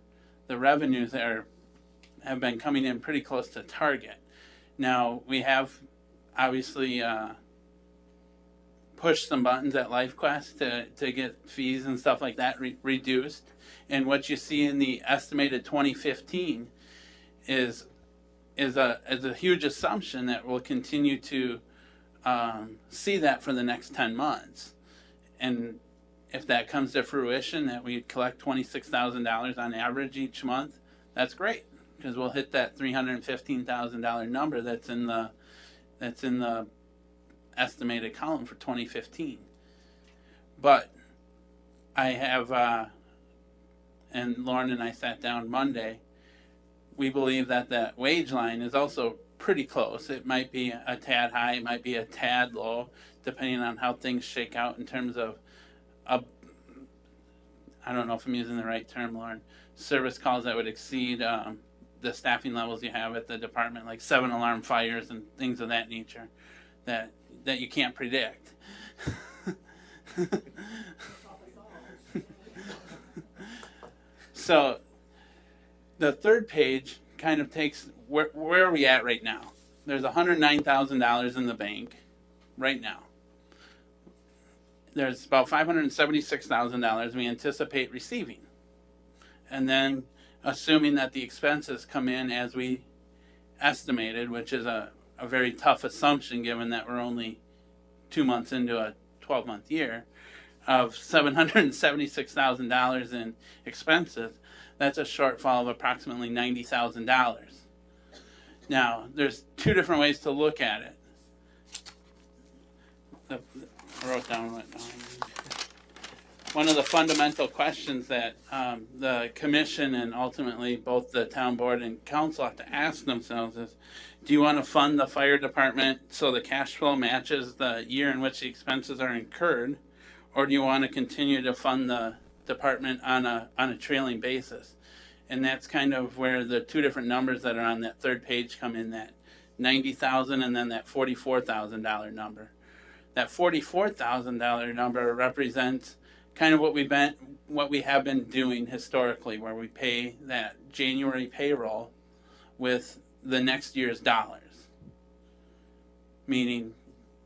Speaker 13: the revenues have been coming in pretty close to target. Now, we have obviously pushed some buttons at LifeQuest to get fees and stuff like that reduced. And what you see in the estimated 2015 is a huge assumption that we'll continue to see that for the next 10 months. And if that comes to fruition, that we collect $26,000 on average each month, that's great, because we'll hit that $315,000 number that's in the estimated column for 2015. But I have, and Lauren and I sat down Monday, we believe that wage line is also pretty close. It might be a tad high, it might be a tad low, depending on how things shake out in terms of, I don't know if I'm using the right term, Lauren, service calls that would exceed the staffing levels you have at the department, like 7-alarm fires and things of that nature that you can't predict. So the third page kind of takes where are we at right now? There's $109,000 in the bank right now. There's about $576,000 we anticipate receiving. And then assuming that the expenses come in as we estimated, which is a very tough assumption given that we're only 2 months into a 12-month year, of $776,000 in expenses, that's a shortfall of approximately $90,000. Now, there's two different ways to look at it. I wrote down what one of the fundamental questions that the commission and ultimately both the town board and council have to ask themselves is, do you want to fund the fire department so the cash flow matches the year in which the expenses are incurred, or do you want to continue to fund the department on a trailing basis? And that's kind of where the two different numbers that are on that third page come in, that $90,000 and then that $44,000 number. That $44,000 number represents kind of what we have been doing historically, where we pay that January payroll with the next year's dollars. Meaning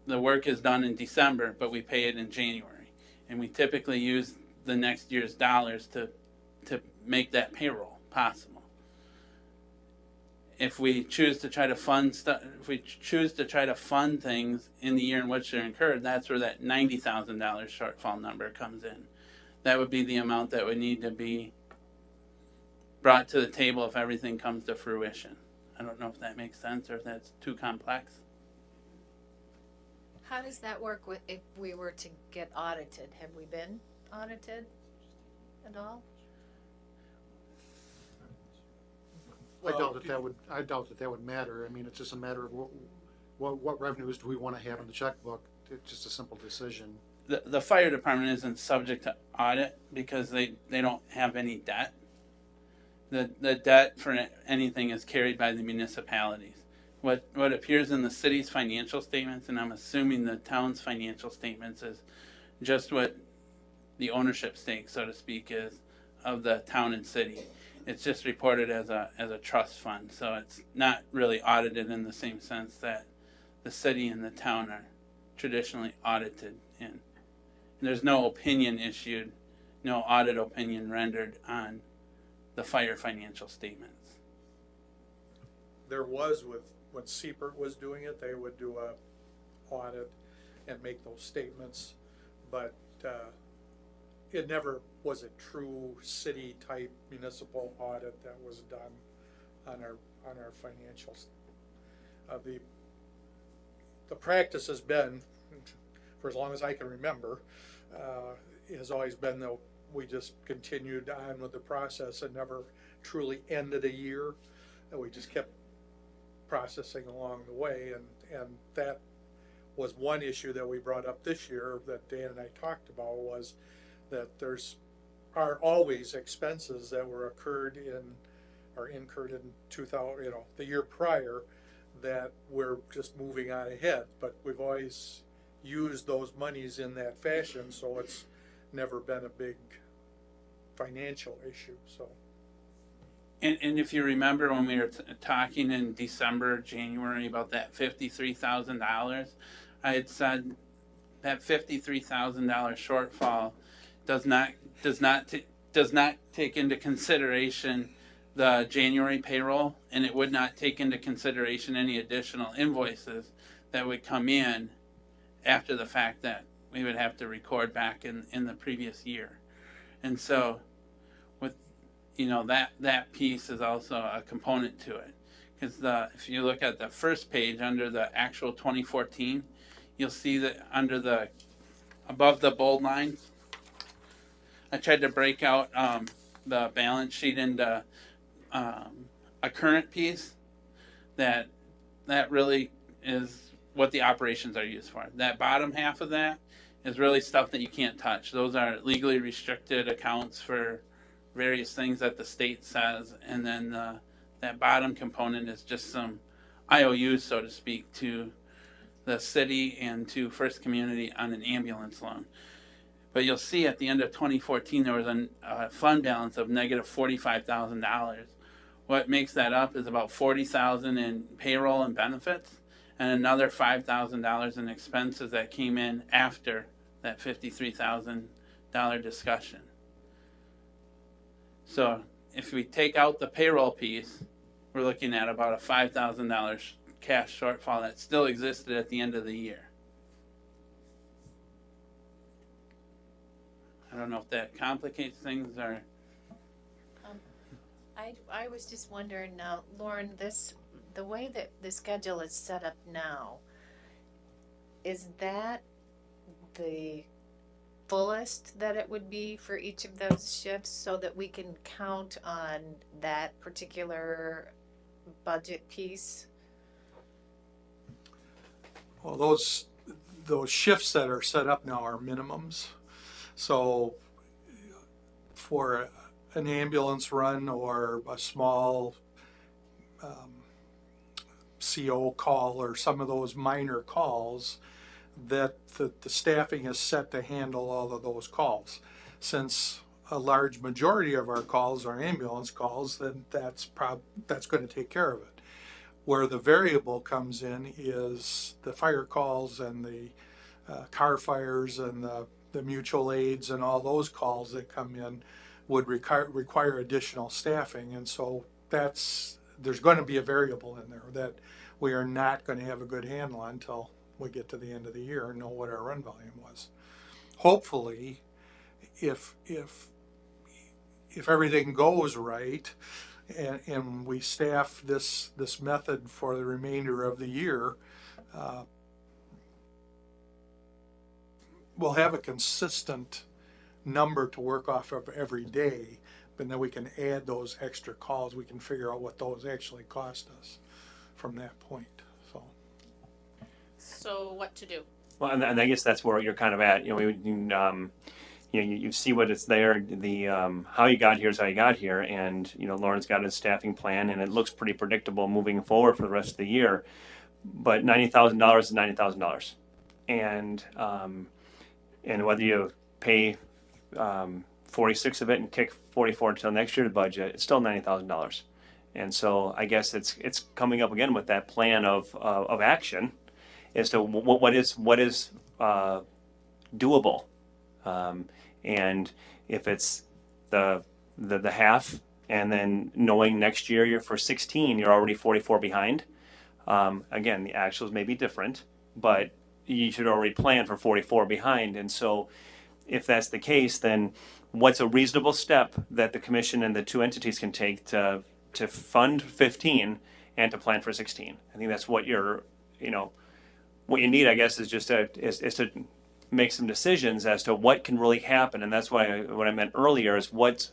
Speaker 13: the work is done in December, but we pay it in January. And we typically use the next year's dollars to to make that payroll possible. If we choose to try to fund things in the year in which they're incurred, that's where that $90,000 shortfall number comes in. That would be the amount that would need to be brought to the table if everything comes to fruition. I don't know if that makes sense or if that's too complex.
Speaker 10: How does that work with, if we were to get audited? Have we been audited at all?
Speaker 6: I doubt that that would matter. I mean, it's just a matter of what revenues do we want to have in the checkbook. It's just a simple decision.
Speaker 13: The fire department isn't subject to audit because they don't have any debt. The debt for anything is carried by the municipalities. What appears in the city's financial statements, and I'm assuming the town's financial statements, is just what the ownership stake, so to speak, is of the town and city. It's just reported as a trust fund, so it's not really audited in the same sense that the city and the town are traditionally audited in. And there's no opinion issued, no audit opinion rendered on the fire financial statements.
Speaker 9: There was when Seapert was doing it, they would do a audit and make those statements, but it never was a true city type municipal audit that was done on our financials. The practice has been, for as long as I can remember, has always been that we just continued on with the process and never truly ended a year. And we just kept processing along the way, and that was one issue that we brought up this year that Dan and I talked about, was that are always expenses that were incurred in 2000, the year prior, that we're just moving on ahead, but we've always used those monies in that fashion, so it's never been a big financial issue. So,
Speaker 13: and if you remember when we were talking in December, January about that $53,000, I had said that $53,000 shortfall does not take into consideration the January payroll, and it would not take into consideration any additional invoices that would come in after the fact that we would have to record back in the previous year. And so with that piece is also a component to it, because if you look at the first page under the actual 2014, you'll see that above the bold line, I tried to break out the balance sheet into a current piece that really is what the operations are used for. That bottom half of that is really stuff that you can't touch. Those are legally restricted accounts for various things that the state says, and then that bottom component is just some IOUs, so to speak, to the city and to First Community on an ambulance loan. But you'll see at the end of 2014 there was a fund balance of negative $45,000. What makes that up is about $40,000 in payroll and benefits, and another $5,000 in expenses that came in after that $53,000 discussion. So if we take out the payroll piece, we're looking at about a $5,000 cash shortfall that still existed at the end of the year. I don't know if that complicates things or.
Speaker 10: I was just wondering now, Lauren, the way that the schedule is set up now, is that the fullest that it would be for each of those shifts, so that we can count on that particular budget piece?
Speaker 9: well, those shifts that are set up now are minimums. So for an ambulance run or a small CO call or some of those minor calls, that the staffing is set to handle all of those calls. Since a large majority of our calls are ambulance calls, then that's going to take care of it. Where the variable comes in is the fire calls and the car fires and the mutual aids and all those calls that come in. would require additional staffing, and so there's going to be a variable in there that we are not going to have a good handle on until we get to the end of the year and know what our run volume was. Hopefully, if everything goes right and we staff this method for the remainder of the year, we'll have a consistent number to work off of every day, but then we can add those extra calls. We can figure out what those actually cost us from that point.
Speaker 1: So what to do?
Speaker 8: Well, and I guess that's where you're kind of at. You see what it's there. The how you got here is how you got here, and Lauren's got his staffing plan, and it looks pretty predictable moving forward for the rest of the year. But $90,000 is $90,000, and whether you pay 46 of it and kick 44 until next year's budget, it's still $90,000. And so I guess it's coming up again with that plan of action as to what is doable, and if it's the half, and then knowing next year you're for 16, you're already 44 behind. Again, the actuals may be different, but you should already plan for 44 behind. And so if that's the case, then what's a reasonable step that the commission and the two entities can take to fund 15 and to plan for 16? I think that's what what you need, I guess, is just to make some decisions as to what can really happen. And that's what I meant earlier is what's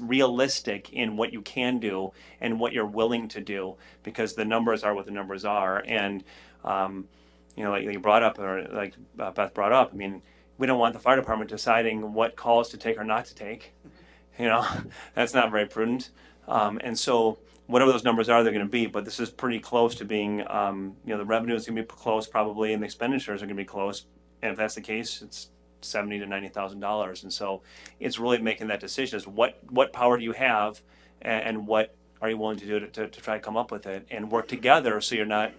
Speaker 8: realistic in what you can do and what you're willing to do, because the numbers are what the numbers are. And like you brought up, or like Beth brought up, I mean, we don't want the fire department deciding what calls to take or not to take. That's not very prudent. And so whatever those numbers are, they're going to be. But this is pretty close to being, the revenue is going to be close probably, and the expenditures are going to be close. And if that's the case, it's $70,000 to $90,000. And so it's really making that decision: is what power do you have, and what are you willing to do to try to come up with it and work together, so you're not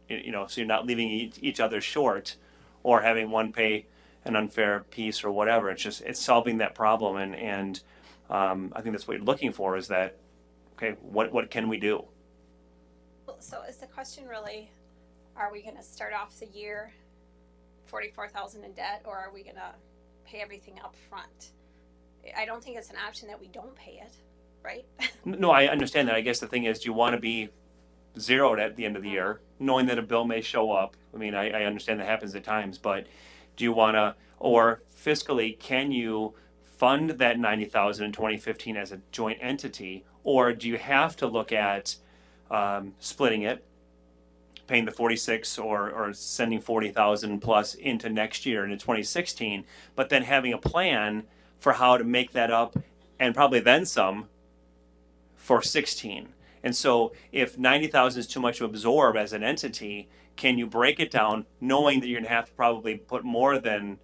Speaker 8: leaving each other short, or having one pay an unfair piece or whatever. It's solving that problem, and I think that's what you're looking for, is that, okay, what can we do?
Speaker 4: So is the question really, are we going to start off the year 44,000 in debt, or are we going to pay everything up front? I don't think it's an option that we don't pay it, right?
Speaker 8: No, I understand that. I guess the thing is, do you want to be zeroed at the end of the year, knowing that a bill may show up? I mean, I understand that happens at times, but do you want to, or fiscally, can you fund that $90,000 in 2015 as a joint entity, or do you have to look at splitting it, paying the 46 or sending 40,000 plus into next year, into 2016, but then having a plan for how to make that up, and probably then some for 16? And so if 90,000 is too much to absorb as an entity, can you break it down, knowing that you're going to have to probably put more than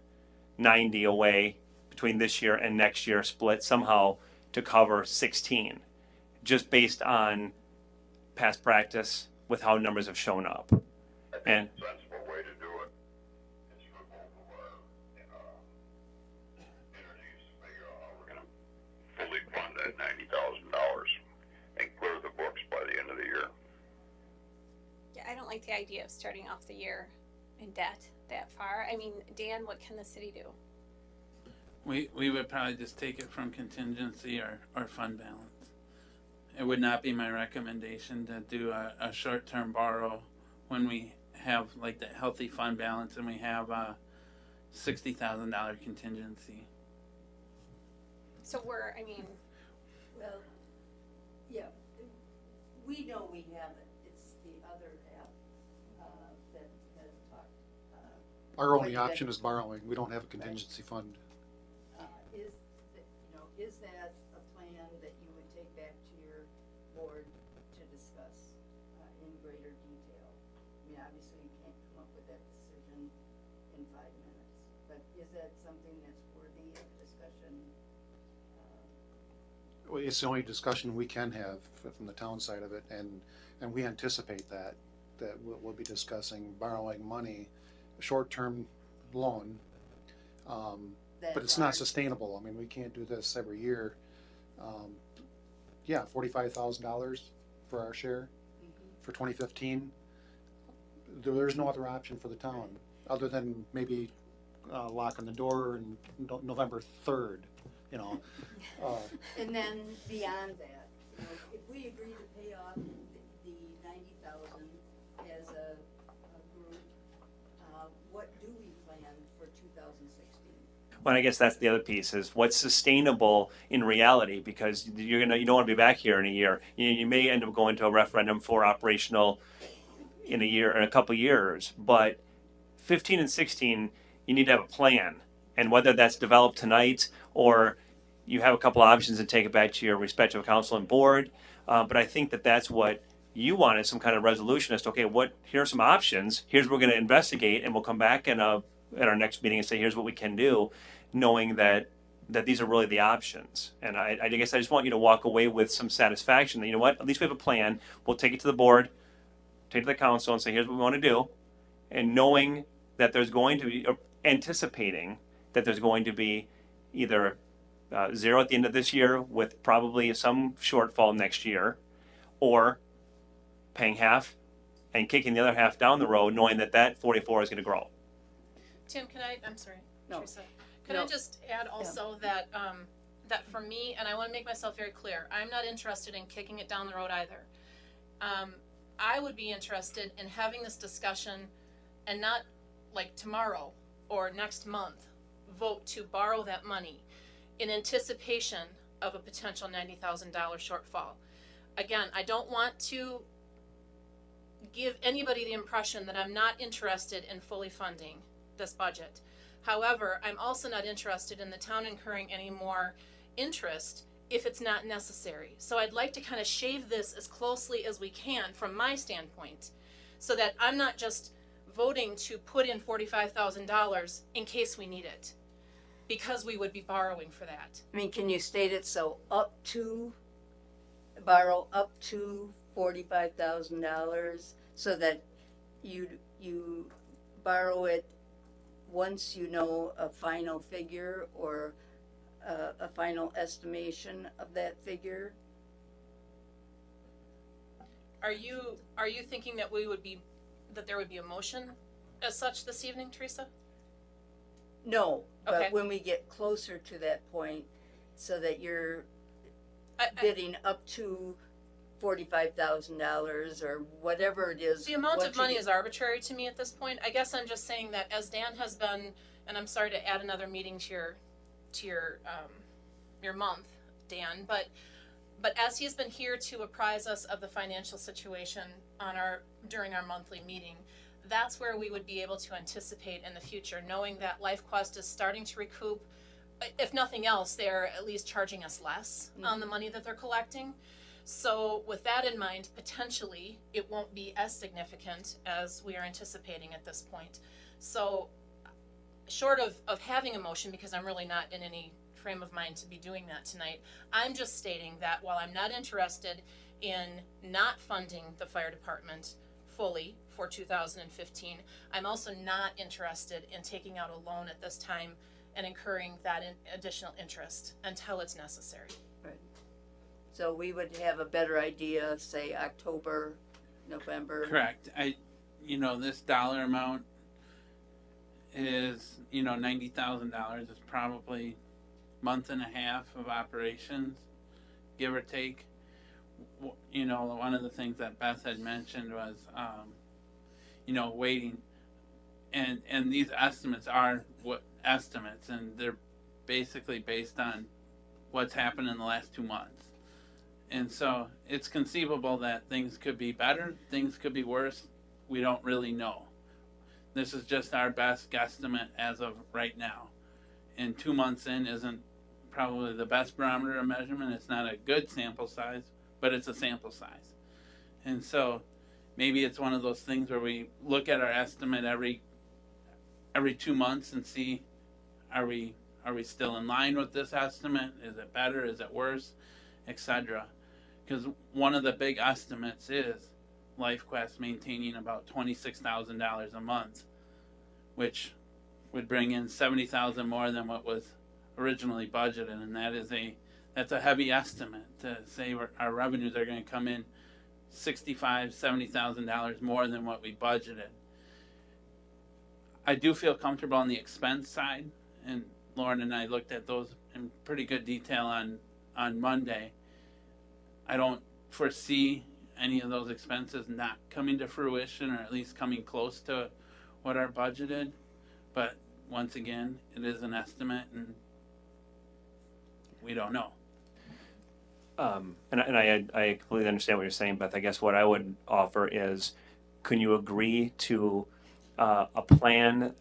Speaker 8: 90 away between this year and next year, split somehow to cover 16, just based on past practice with how numbers have shown up? And
Speaker 11: A sensible way to do it is for both of our entities to figure out how we're gonna fully fund that $90,000 and clear the books by the end of the year.
Speaker 4: Yeah, I don't like the idea of starting off the year in debt that far. I mean, Dan, what can the city do?
Speaker 13: We would probably just take it from contingency or fund balance. It would not be my recommendation to do a short-term borrow when we have like that healthy fund balance and we have a $60,000 contingency.
Speaker 4: So
Speaker 3: Well, yeah, we know we have it. It's the other half that has talked.
Speaker 6: Our only option is borrowing. We don't have a contingency fund.
Speaker 3: Is that a plan that you would take back to your board to discuss in greater detail? I mean, obviously you can't come up with that decision in 5 minutes, but is that something that's worthy of discussion?
Speaker 6: Well, it's the only discussion we can have from the town side of it, and we anticipate that we'll be discussing borrowing money, a short-term loan,
Speaker 3: that
Speaker 6: but it's not
Speaker 3: large.
Speaker 6: sustainable. I mean, we can't do this every year. Yeah, $45,000 for our share for 2015. There's no other option for the town other than maybe locking the door and November 3rd, you know.
Speaker 3: And then beyond that, you know, if we agree to pay off the 90,000 as a group, what do we plan for 2016?
Speaker 8: Well, I guess that's the other piece is what's sustainable in reality, because you don't want to be back here in a year. You may end up going to a referendum for operational in a couple years, but 15 and 16, you need to have a plan, and whether that's developed tonight or you have a couple options and take it back to your respective council and board. But I think that's what you want is some kind of resolution as to, okay, here are some options. Here's what we're going to investigate, and we'll come back at our next meeting and say, here's what we can do, knowing that these are really the options. And I guess I just want you to walk away with some satisfaction that, you know what, at least we have a plan. We'll take it to the board, take it to the council and say, here's what we want to do. And knowing that there's going to be, or anticipating that there's going to be either zero at the end of this year with probably some shortfall next year, or paying half and kicking the other half down the road, knowing that 44 is going to grow.
Speaker 1: Tim, I'm sorry,
Speaker 3: No.
Speaker 1: Teresa. Can
Speaker 3: No.
Speaker 1: I just add also that, that for me, and I want to make myself very clear, I'm not interested in kicking it down the road either. I would be interested in having this discussion and not like tomorrow or next month vote to borrow that money in anticipation of a potential $90,000 shortfall. Again, I don't want to give anybody the impression that I'm not interested in fully funding this budget. However, I'm also not interested in the town incurring any more interest if it's not necessary. So I'd like to kind of shave this as closely as we can from my standpoint, so that I'm not just voting to put in $45,000 in case we need it, because we would be borrowing for that.
Speaker 3: I mean, can you state it so borrow up to $45,000 so that you borrow it once you know a final figure or a final estimation of that figure?
Speaker 1: Are you thinking that there would be a motion as such this evening, Teresa?
Speaker 3: No,
Speaker 1: Okay.
Speaker 3: but when we get closer to that point, so that you're
Speaker 1: I-
Speaker 3: bidding up to $45,000 or whatever it is.
Speaker 1: The amount
Speaker 3: what
Speaker 1: of
Speaker 3: you
Speaker 1: money
Speaker 3: get-
Speaker 1: is arbitrary to me at this point. I guess I'm just saying that as Dan has been, and I'm sorry to add another meeting to your month, Dan, but as he's been here to apprise us of the financial situation during our monthly meeting, that's where we would be able to anticipate in the future, knowing that LifeQuest is starting to recoup. If nothing else, they're at least charging us less on the money that they're collecting. So with that in mind, potentially it won't be as significant as we are anticipating at this point. So short of having a motion, because I'm really not in any frame of mind to be doing that tonight, I'm just stating that while I'm not interested in not funding the fire department fully for 2015, I'm also not interested in taking out a loan at this time and incurring that additional interest until it's necessary.
Speaker 3: So we would have a better idea, say October, November.
Speaker 13: Correct. This dollar amount is, $90,000 is probably month and a half of operations, give or take. One of the things that Beth had mentioned was, waiting. And these estimates are estimates, and they're basically based on what's happened in the last 2 months. And so it's conceivable that things could be better, things could be worse. We don't really know. This is just our best guesstimate as of right now. And 2 months in isn't probably the best barometer of measurement. It's not a good sample size, but it's a sample size. And so maybe it's one of those things where we look at our estimate every 2 months and see, are we still in line with this estimate? Is it better? Is it worse? Etc. Because one of the big estimates is LifeQuest maintaining about $26,000 a month, which would bring in 70,000 more than what was originally budgeted, and that's a heavy estimate to say our revenues are going to come in $70,000 more than what we budgeted. I do feel comfortable on the expense side, and Lauren and I looked at those in pretty good detail on Monday. I don't foresee any of those expenses not coming to fruition, or at least coming close to what are budgeted. But once again, it is an estimate, and we don't know.
Speaker 8: And I completely understand what you're saying, Beth. I guess what I would offer is, can you agree to a plan,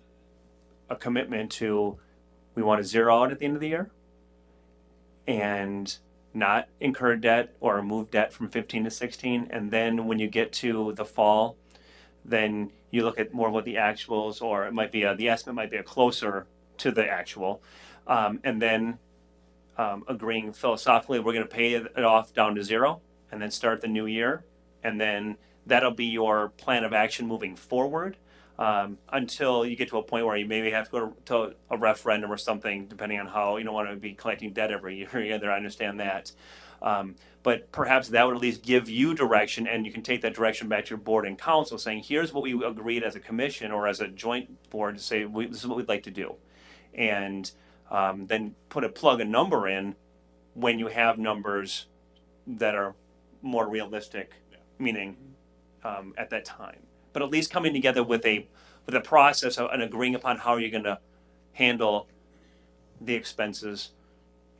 Speaker 8: a commitment to, we want to zero out at the end of the year and not incur debt or move debt from 15 to 16, and then when you get to the fall, then you look at more of what the actuals, or it might be the estimate might be a closer to the actual, and then agreeing philosophically we're going to pay it off down to zero and then start the new year, and then that'll be your plan of action moving forward, until you get to a point where you maybe have to go to a referendum or something, depending on how you don't want to be collecting debt every year either. I understand that. But perhaps that would at least give you direction, and you can take that direction back to your board and council saying, here's what we agreed as a commission or as a joint board to say, this is what we'd like to do. And then plug a number in when you have numbers that are more realistic, meaning at that time. But at least coming together with a process and agreeing upon how you're going to handle the expenses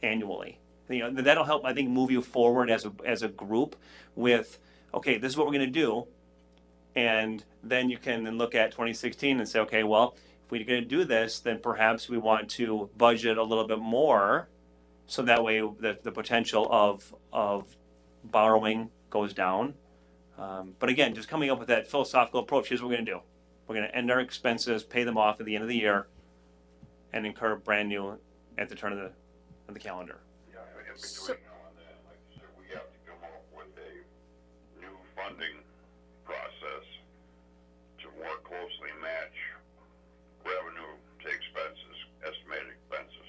Speaker 8: annually. That'll help, I think, move you forward as a group with, okay, this is what we're going to do, and then you can then look at 2016 and say, okay, well, if we're going to do this, then perhaps we want to budget a little bit more, so that way the potential of borrowing goes down. But again, just coming up with that philosophical approach. Here's what we're going to do. We're going to end our expenses, pay them off at the end of the year, and incur brand new at the turn of the calendar.
Speaker 11: Yeah, in between now and then, like I said, we have to come up with a new funding process to more closely match revenue to expenses, estimated expenses.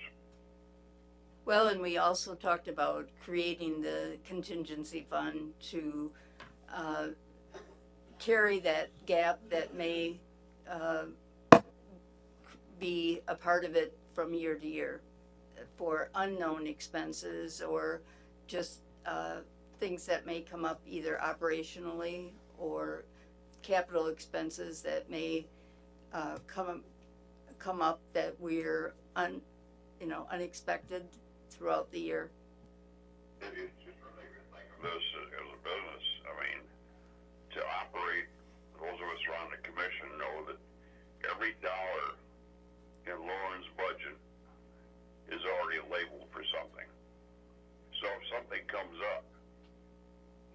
Speaker 3: Well, and we also talked about creating the contingency fund to carry that gap that may be a part of it from year to year for unknown expenses or just things that may come up either operationally or capital expenses that may come up that we're unexpected throughout the year.
Speaker 11: If you just really think of this as a business, I mean, to operate, those of us around the commission know that every dollar in Lauren's budget is already labeled for something. So if something comes up,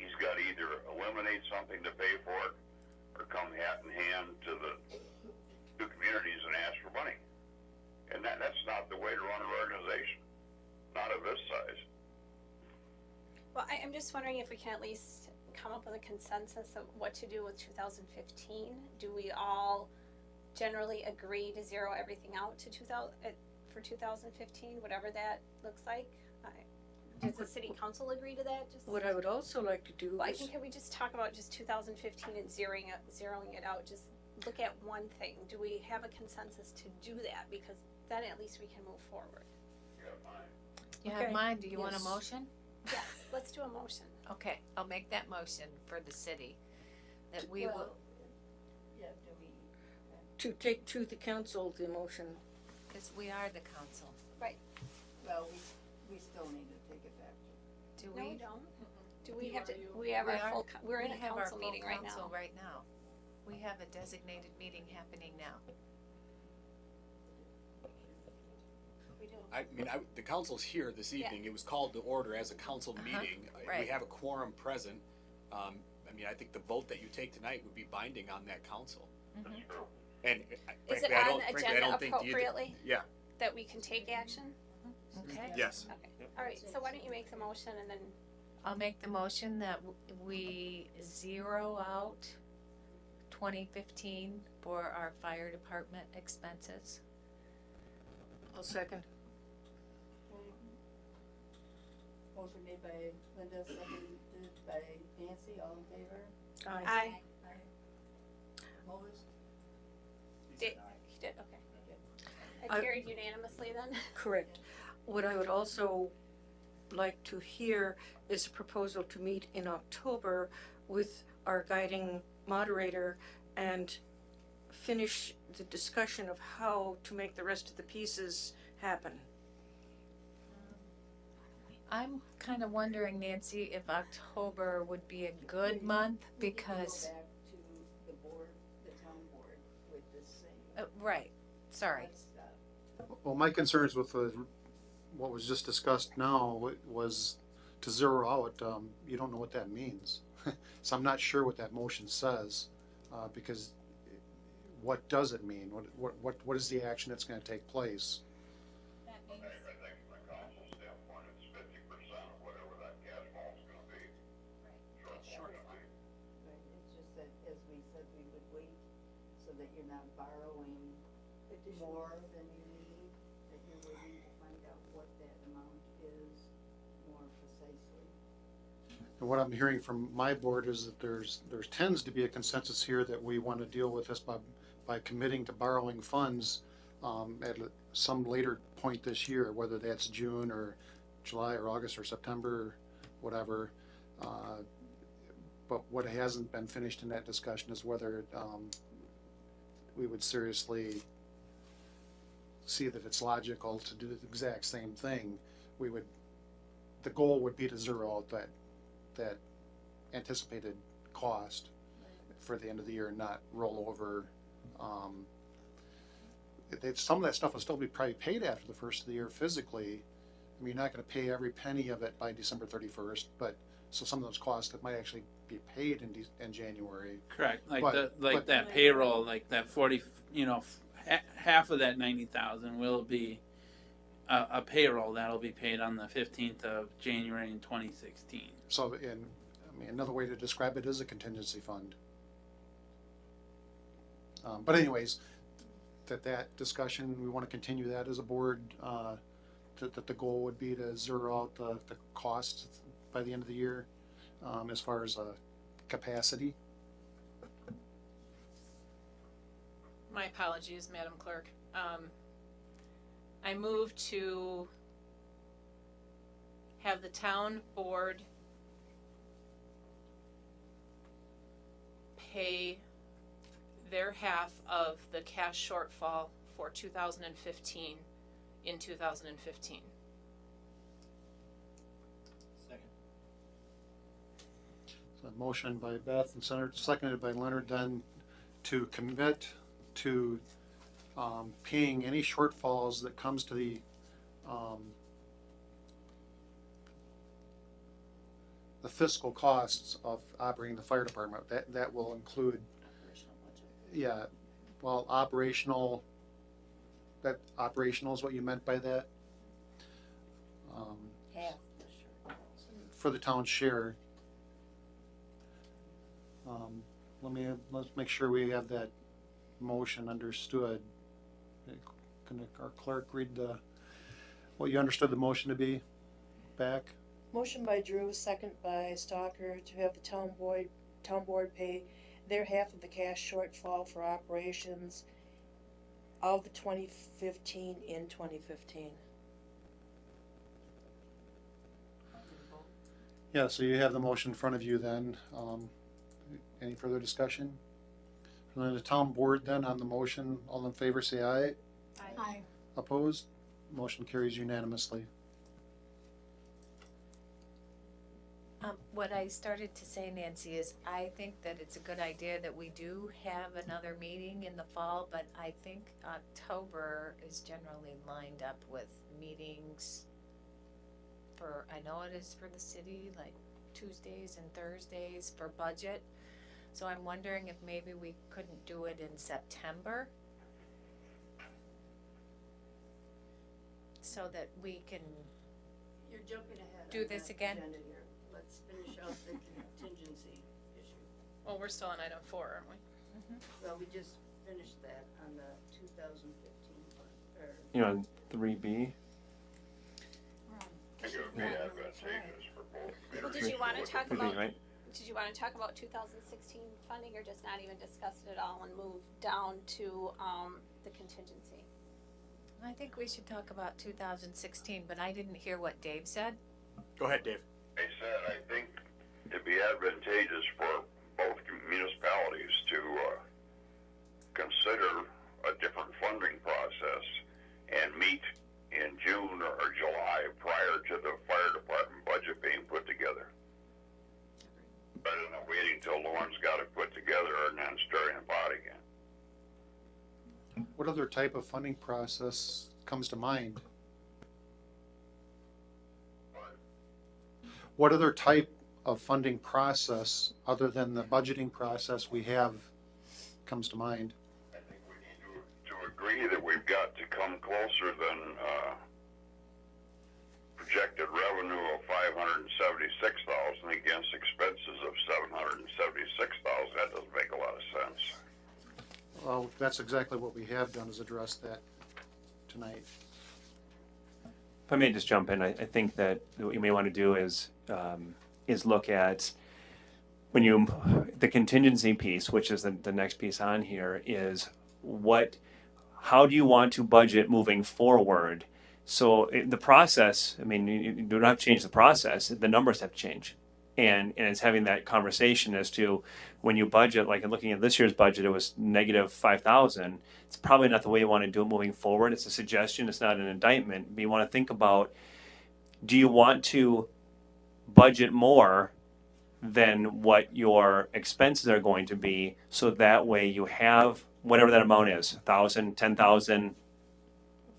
Speaker 11: he's got to either eliminate something to pay for it or come hat in hand to the two communities and ask for money. And that's not the way to run an organization, not of this size.
Speaker 4: Well, I'm just wondering if we can at least come up with a consensus of what to do with 2015. Do we all generally agree to zero everything out to 2015, whatever that looks like? Does the city council agree to that?
Speaker 14: What I would also like to do
Speaker 4: Well, I
Speaker 14: is,
Speaker 4: think, can we just talk about just 2015 and zeroing it out? Just look at one thing. Do we have a consensus to do that? Because then at least we can move forward.
Speaker 10: You
Speaker 14: Okay.
Speaker 10: have mine, do you want a
Speaker 14: Yes.
Speaker 10: motion?
Speaker 4: Yes, let's do a motion.
Speaker 10: Okay, I'll make that motion for the city, that we will,
Speaker 3: Yeah, do we?
Speaker 14: to take to the council the motion.
Speaker 10: because we are the council.
Speaker 3: Well, we still need to take it back.
Speaker 10: Do
Speaker 4: No, we
Speaker 10: we?
Speaker 4: don't. Do we have to,
Speaker 1: You are.
Speaker 4: we have
Speaker 10: We
Speaker 4: our
Speaker 10: are.
Speaker 4: full, we're in
Speaker 10: We
Speaker 4: a
Speaker 10: have our
Speaker 4: council
Speaker 10: full
Speaker 4: meeting right
Speaker 10: council
Speaker 4: now.
Speaker 10: right now. We have a designated meeting happening now.
Speaker 4: We do.
Speaker 12: I mean, the council's here this evening. It was called to order as a council meeting. We
Speaker 10: right.
Speaker 12: have a quorum present. I mean, I think the vote that you take tonight would be binding on that council. And
Speaker 4: Is it
Speaker 12: frankly, I
Speaker 4: on
Speaker 12: don't,
Speaker 4: the
Speaker 12: frankly, I
Speaker 4: agenda
Speaker 12: don't think either.
Speaker 4: appropriately
Speaker 12: Yeah,
Speaker 4: that we can take action?
Speaker 10: Okay?
Speaker 12: yes.
Speaker 4: Okay, all right, so why don't you make the motion and then,
Speaker 10: I'll make the motion that we zero out 2015 for our fire department expenses.
Speaker 14: I'll second.
Speaker 3: Motion made by Linda, seconded by Nancy, all in favor?
Speaker 4: Aye.
Speaker 3: Opposed?
Speaker 4: He did, okay.
Speaker 14: I-
Speaker 4: It carried unanimously then?
Speaker 14: Correct. What I would also like to hear is a proposal to meet in October with our guiding moderator and finish the discussion of how to make the rest of the pieces happen.
Speaker 10: I'm kind of wondering, Nancy, if October would be a good month because,
Speaker 3: Go back to the board, the town board with this same.
Speaker 10: right, sorry.
Speaker 6: Well, my concerns with what was just discussed now was to zero out, you don't know what that means. So I'm not sure what that motion says, because what does it mean? What is the action that's gonna take place?
Speaker 11: I think from the council standpoint, it's 50% of whatever that cash ball's gonna be. Shortfall's gonna be.
Speaker 3: Right, it's just that, as we said, we would wait so that you're not borrowing more than you need, that you're waiting to find out what that amount is more precisely.
Speaker 6: And what I'm hearing from my board is that there's tends to be a consensus here that we want to deal with this by committing to borrowing funds at some later point this year, whether that's June or July or August or September or whatever. But what hasn't been finished in that discussion is whether we would seriously see that it's logical to do the exact same thing. The goal would be to zero out that anticipated cost for the end of the year and not roll over. Some of that stuff will still be probably paid after the first of the year physically. I mean, you're not gonna pay every penny of it by December 31st, but, so some of those costs that might actually be paid in January.
Speaker 13: Correct, like
Speaker 6: But-
Speaker 13: that payroll, like that 40, half of that 90,000 will be a payroll that'll be paid on the 15th of January in 2016.
Speaker 6: So, another way to describe it is a contingency fund. But anyways, that discussion, we wanna continue that as a board, that the goal would be to zero out the cost by the end of the year, as far as, capacity.
Speaker 1: My apologies, Madam Clerk. I move to have the town board pay their half of the cash shortfall for 2015 in 2015.
Speaker 6: So a motion by Beth and seconded by Leonard then to commit to paying any shortfalls that comes to the fiscal costs of operating the fire department. That will include, yeah, well, operational is what you meant by that?
Speaker 3: Half.
Speaker 6: For the town's share. Let's make sure we have that motion understood. Can our clerk read what you understood the motion to be back?
Speaker 15: Motion by Drew, second by Stalker, to have the town board pay their half of the cash shortfall for operations of the 2015 in 2015.
Speaker 6: Yeah, so you have the motion in front of you then. Any further discussion? And then the town board then on the motion, all in favor say aye.
Speaker 2: Aye.
Speaker 6: Opposed? Motion carries unanimously.
Speaker 10: What I started to say, Nancy, is I think that it's a good idea that we do have another meeting in the fall, but I think October is generally lined up with meetings for, I know it is for the city, like Tuesdays and Thursdays for budget. So I'm wondering if maybe we couldn't do it in September, so that we can,
Speaker 3: You're jumping ahead.
Speaker 10: Do
Speaker 3: on
Speaker 10: this
Speaker 3: that
Speaker 10: again?
Speaker 3: agenda here. Let's finish out the contingency issue.
Speaker 1: Well, we're still on item 4, aren't we?
Speaker 3: Well, we just finished that on the 2015 fund, or
Speaker 8: You know, 3B.
Speaker 11: I think it would be advantageous for both
Speaker 4: Well,
Speaker 11: communities.
Speaker 4: did you wanna talk
Speaker 8: 3B,
Speaker 4: about,
Speaker 8: right?
Speaker 4: did you wanna talk about 2016 funding or just not even discuss it at all and move down to, the contingency?
Speaker 10: I think we should talk about 2016, but I didn't hear what Dave said.
Speaker 12: Go ahead, Dave.
Speaker 11: I said, I think it'd be advantageous for both municipalities to consider a different funding process and meet in June or July prior to the fire department budget being put together. Better than waiting till Lauren's got it put together and then stirring the pot again.
Speaker 6: What other type of funding process comes to mind? What other type of funding process, other than the budgeting process we have, comes to mind?
Speaker 11: I think we need to agree that we've got to come closer than projected revenue of 576,000 against expenses of 776,000. That doesn't make a lot of sense.
Speaker 6: Well, that's exactly what we have done, is address that tonight.
Speaker 8: If I may just jump in, I think that what you may want to do is look at the contingency piece, which is the next piece on here, is how do you want to budget moving forward? So the process, I mean, you do not have to change the process, the numbers have to change. And it's having that conversation as to when you budget, like looking at this year's budget, it was negative 5,000. It's probably not the way you want to do it moving forward. It's a suggestion, it's not an indictment. But you want to think about, do you want to budget more than what your expenses are going to be, so that way you have whatever that amount is, 1,000, 10,000,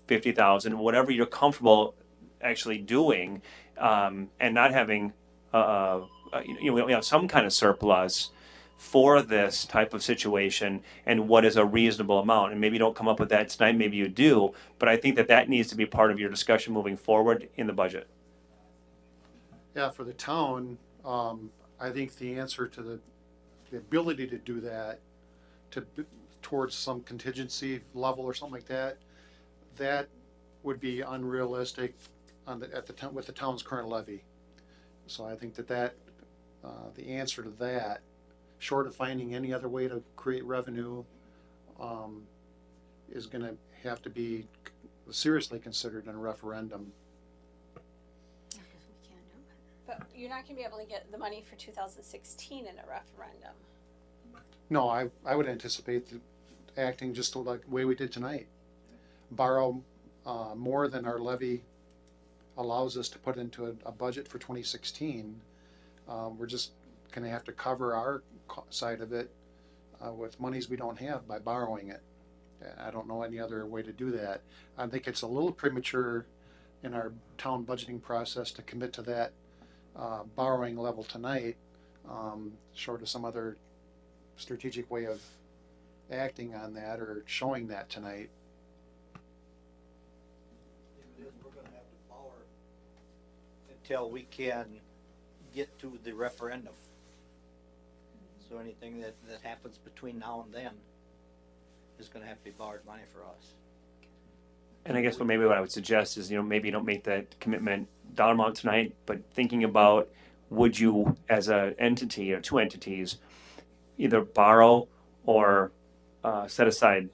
Speaker 8: 50,000, whatever you're comfortable actually doing, and not having some kind of surplus for this type of situation, and what is a reasonable amount. And maybe you don't come up with that tonight, maybe you do, but I think that needs to be part of your discussion moving forward in the budget.
Speaker 6: Yeah, for the town, I think the answer to the ability to do that, towards some contingency level or something like that, that would be unrealistic with the town's current levy. So I think that the answer to that, short of finding any other way to create revenue, is going to have to be seriously considered in a referendum.
Speaker 4: But you're not gonna be able to get the money for 2016 in a referendum.
Speaker 6: No, I would anticipate acting just like the way we did tonight. Borrow more than our levy allows us to put into a budget for 2016. We're just going to have to cover our side of it with monies we don't have by borrowing it. I don't know any other way to do that. I think it's a little premature in our town budgeting process to commit to that borrowing level tonight, short of some other strategic way of acting on that or showing that tonight.
Speaker 16: We're gonna have to borrow until we can get to the referendum. So anything that happens between now and then is gonna have to be borrowed money for us.
Speaker 8: And I guess what I would suggest is, maybe you don't make that commitment dollar amount tonight, but thinking about, would you, as an entity or two entities, either borrow or set aside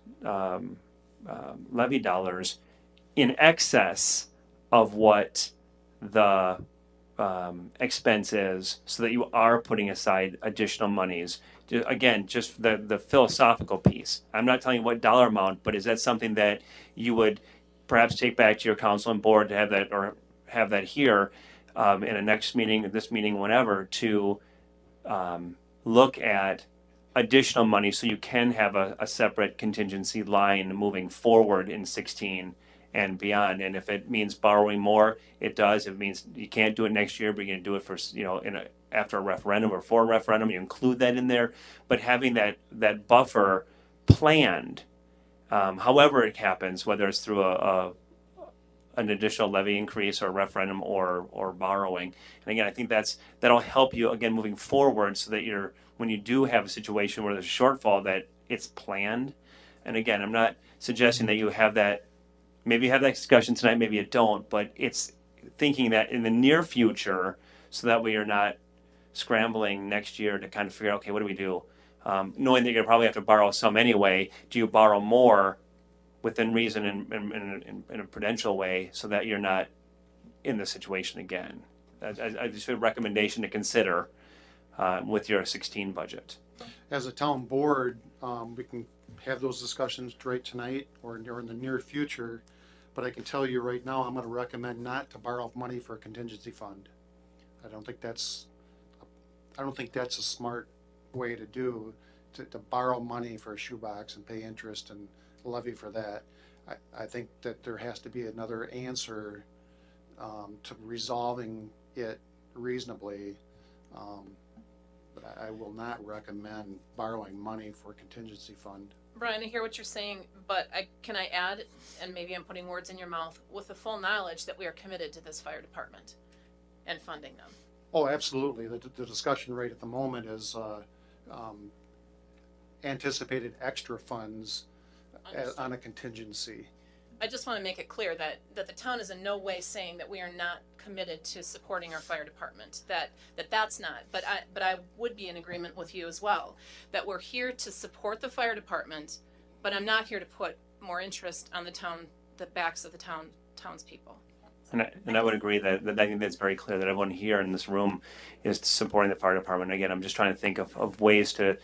Speaker 8: levy dollars in excess of what the expense is, so that you are putting aside additional monies. Again, just the philosophical piece. I'm not telling you what dollar amount, but is that something that you would perhaps take back to your council and board to have that, or have that here in a next meeting, this meeting, whenever, to look at additional money so you can have a separate contingency line moving forward in 16 and beyond. And if it means borrowing more, it does. If it means you can't do it next year, but you're going to do it for, after a referendum or for a referendum, you include that in there. But having that buffer planned, however it happens, whether it's through an additional levy increase or a referendum or borrowing. And again, I think that'll help you again moving forward, so that when you do have a situation where there's a shortfall, that it's planned. And again, I'm not suggesting that you have that maybe you have that discussion tonight, maybe you don't, but it's thinking that in the near future, so that we are not scrambling next year to kind of figure out, okay, what do we do? Knowing that you're gonna probably have to borrow some anyway, do you borrow more within reason in a prudential way so that you're not in this situation again? I just a recommendation to consider with your 16 budget.
Speaker 6: As a town board, we can have those discussions right tonight or in the near future. But I can tell you right now, I'm going to recommend not to borrow money for a contingency fund. I don't think that's a smart way to do, to borrow money for a shoebox and pay interest and levy for that. I think that there has to be another answer to resolving it reasonably. But I will not recommend borrowing money for a contingency fund.
Speaker 1: Brian, I hear what you're saying, but can I add, and maybe I'm putting words in your mouth, with the full knowledge that we are committed to this fire department and funding them.
Speaker 6: Oh, absolutely. The discussion right at the moment is anticipated extra funds on a contingency.
Speaker 1: I just want to make it clear that the town is in no way saying that we are not committed to supporting our fire department. That's not. But I would be in agreement with you as well that we're here to support the fire department, but I'm not here to put more interest on the backs of the townspeople.
Speaker 8: And I would agree that I think that's very clear that everyone here in this room is supporting the fire department. Again, I'm just trying to think of ways to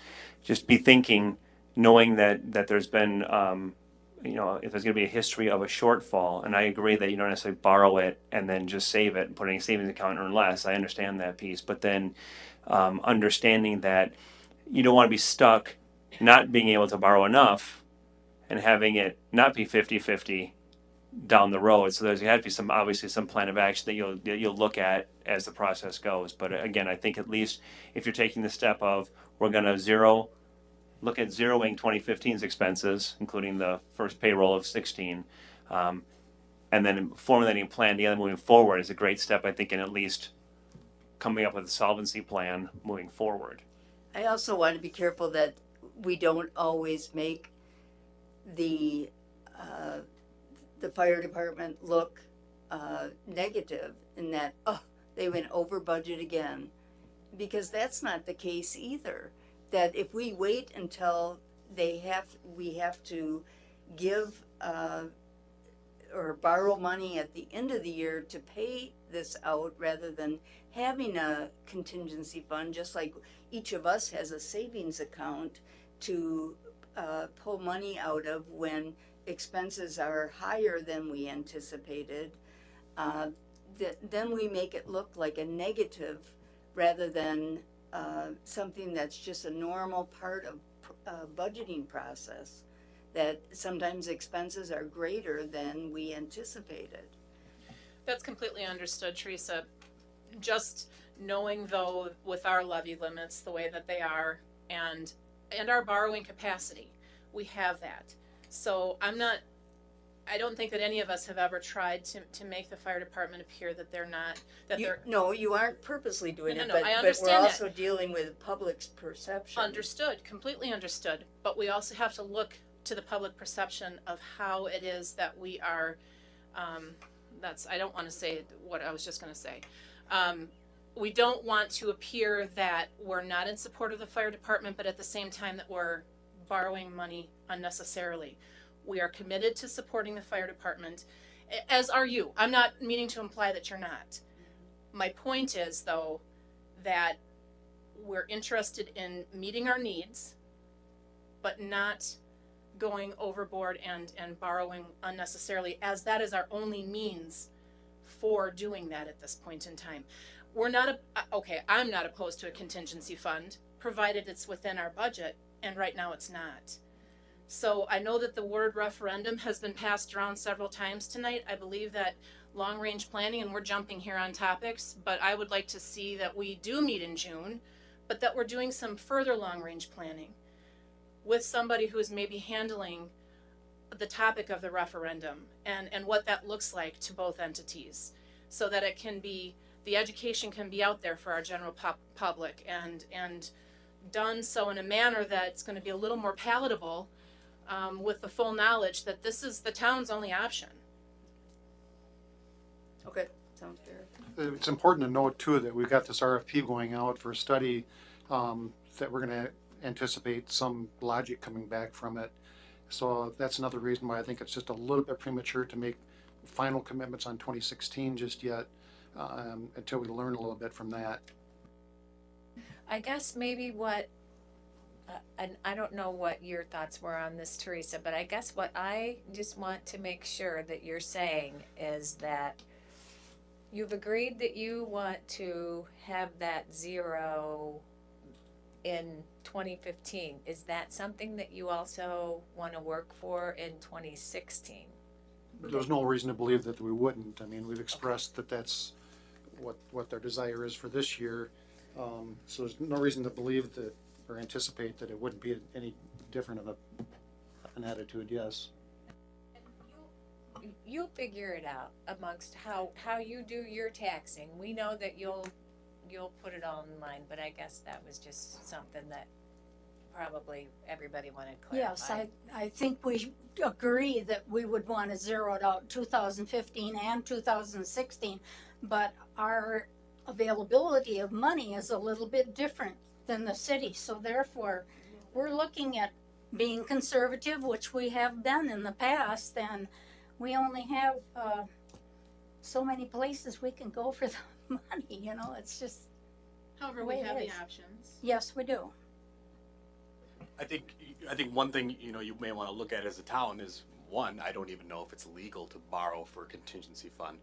Speaker 8: just be thinking, knowing that there's been if there's going to be a history of a shortfall, and I agree that you don't necessarily borrow it and then just save it and put it in a savings account and earn less. I understand that piece, but then understanding that you don't want to be stuck not being able to borrow enough and having it not be 50-50 down the road. So there's had to be obviously some plan of action that you'll look at as the process goes. But again, I think at least if you're taking the step of we're going to look at zeroing 2015's expenses, including the first payroll of 16, and then formulating a plan together moving forward is a great step, I think, in at least coming up with a solvency plan moving forward.
Speaker 3: I also want to be careful that we don't always make the fire department look negative in that, they went over budget again, because that's not the case either. That if we wait until we have to give or borrow money at the end of the year to pay this out, rather than having a contingency fund, just like each of us has a savings account to pull money out of when expenses are higher than we anticipated, then we make it look like a negative rather than something that's just a normal part of budgeting process, that sometimes expenses are greater than we anticipated.
Speaker 1: That's completely understood, Teresa. Just knowing though, with our levy limits the way that they are and our borrowing capacity, we have that. So I don't think that any of us have ever tried to make the fire department appear that they're not,
Speaker 3: No, you aren't purposely doing
Speaker 1: No,
Speaker 3: it,
Speaker 1: no,
Speaker 3: but
Speaker 1: I
Speaker 3: we're
Speaker 1: understand
Speaker 3: also dealing with public's perception.
Speaker 1: Understood, completely understood. But we also have to look to the public perception of how it is that we are, I don't want to say what I was just going to say. We don't want to appear that we're not in support of the fire department, but at the same time that we're borrowing money unnecessarily. We are committed to supporting the fire department, as are you. I'm not meaning to imply that you're not. My point is, though, that we're interested in meeting our needs, but not going overboard and borrowing unnecessarily, as that is our only means for doing that at this point in time. I'm not opposed to a contingency fund, provided it's within our budget, and right now it's not. So I know that the word referendum has been passed around several times tonight. I believe that long-range planning, and we're jumping here on topics, but I would like to see that we do meet in June, but that we're doing some further long-range planning with somebody who is maybe handling the topic of the referendum and what that looks like to both entities, so that the education can be out there for our general public and done so in a manner that's going to be a little more palatable, with the full knowledge that this is the town's only option.
Speaker 3: Okay, sounds fair.
Speaker 6: It's important to note too that we've got this RFP going out for a study, that we're gonna anticipate some logic coming back from it. So that's another reason why I think it's just a little bit premature to make final commitments on 2016 just yet, until we learn a little bit from that.
Speaker 10: I guess maybe what, and I don't know what your thoughts were on this, Teresa, but I guess what I just want to make sure that you're saying is that you've agreed that you want to have that 0 in 2015. Is that something that you also want to work for in 2016?
Speaker 6: There's no reason to believe that we wouldn't. I mean, we've expressed that that's what their desire is for this year. So there's no reason to believe that or anticipate that it wouldn't be any different of an attitude, yes.
Speaker 10: You'll figure it out amongst how you do your taxing. We know that you'll put it all in line, but I guess that was just something that probably everybody wanted clarified.
Speaker 2: Yes, I think we agree that we would want to zero it out 2015 and 2016, but our availability of money is a little bit different than the city, so therefore we're looking at being conservative, which we have done in the past, and we only have so many places we can go for the money, you know, it's just.
Speaker 1: However,
Speaker 2: the
Speaker 1: we
Speaker 2: way it
Speaker 1: have the
Speaker 2: is.
Speaker 1: options.
Speaker 2: Yes, we do.
Speaker 12: I think one thing, you know, you may want to look at as a town is, one, I don't even know if it's legal to borrow for a contingency fund.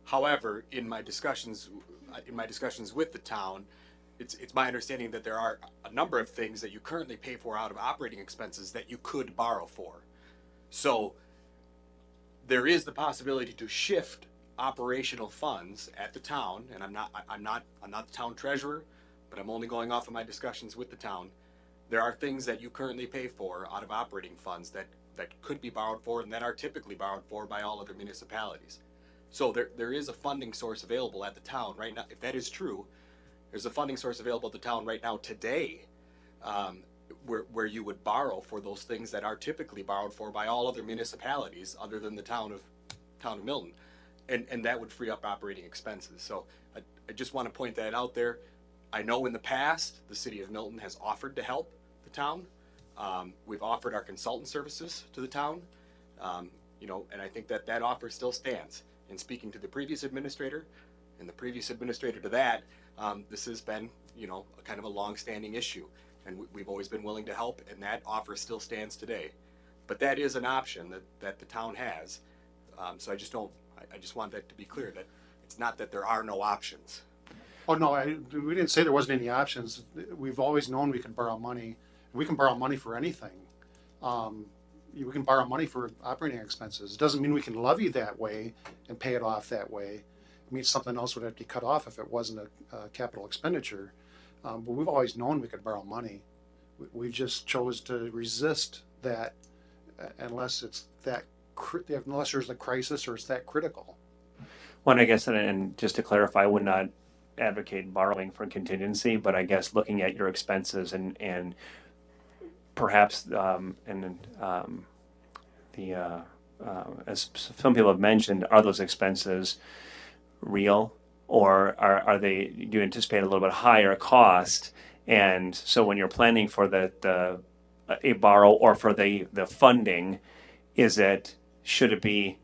Speaker 12: However, in my discussions with the town, it's my understanding that there are a number of things that you currently pay for out of operating expenses that you could borrow for. So there is the possibility to shift operational funds at the town, and I'm not the town treasurer, but I'm only going off of my discussions with the town. There are things that you currently pay for out of operating funds that could be borrowed for and that are typically borrowed for by all other municipalities. So there is a funding source available at the town right now. If that is true, there's a funding source available at the town right now today, where you would borrow for those things that are typically borrowed for by all other municipalities other than the town of Milton. And that would free up operating expenses. So I just want to point that out there. I know in the past, the city of Milton has offered to help the town. We've offered our consultant services to the town, you know, and I think that offer still stands. In speaking to the previous administrator and the previous administrator to that, this has been, you know, a kind of a long-standing issue, and we've always been willing to help, and that offer still stands today. But that is an option that the town has. So I just want that to be clear, that it's not that there are no options.
Speaker 6: Oh, no, we didn't say there wasn't any options. We've always known we can borrow money. We can borrow money for anything. We can borrow money for operating expenses. It doesn't mean we can levy that way and pay it off that way. It means something else would have to be cut off if it wasn't a capital expenditure. But we've always known we could borrow money. We just chose to resist that unless it's that unless there's a crisis or it's that critical.
Speaker 8: Well, I guess, and just to clarify, I would not advocate borrowing for contingency, but I guess looking at your expenses and perhaps as some people have mentioned, are those expenses real, or are they? Do you anticipate a little bit higher cost? And so when you're planning for a borrow or for the funding, should it be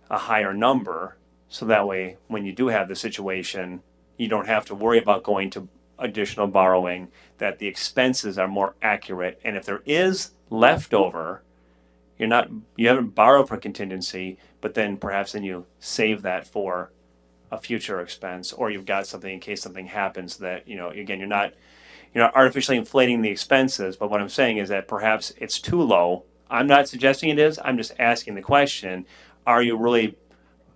Speaker 8: a higher number, so that way when you do have the situation, you don't have to worry about going to additional borrowing, that the expenses are more accurate, and if there is leftover, you haven't borrowed for contingency, but then perhaps you save that for a future expense, or you've got something in case something happens that, you know, again, you're not artificially inflating the expenses, but what I'm saying is that perhaps it's too low. I'm not suggesting it is, I'm just asking the question, are you really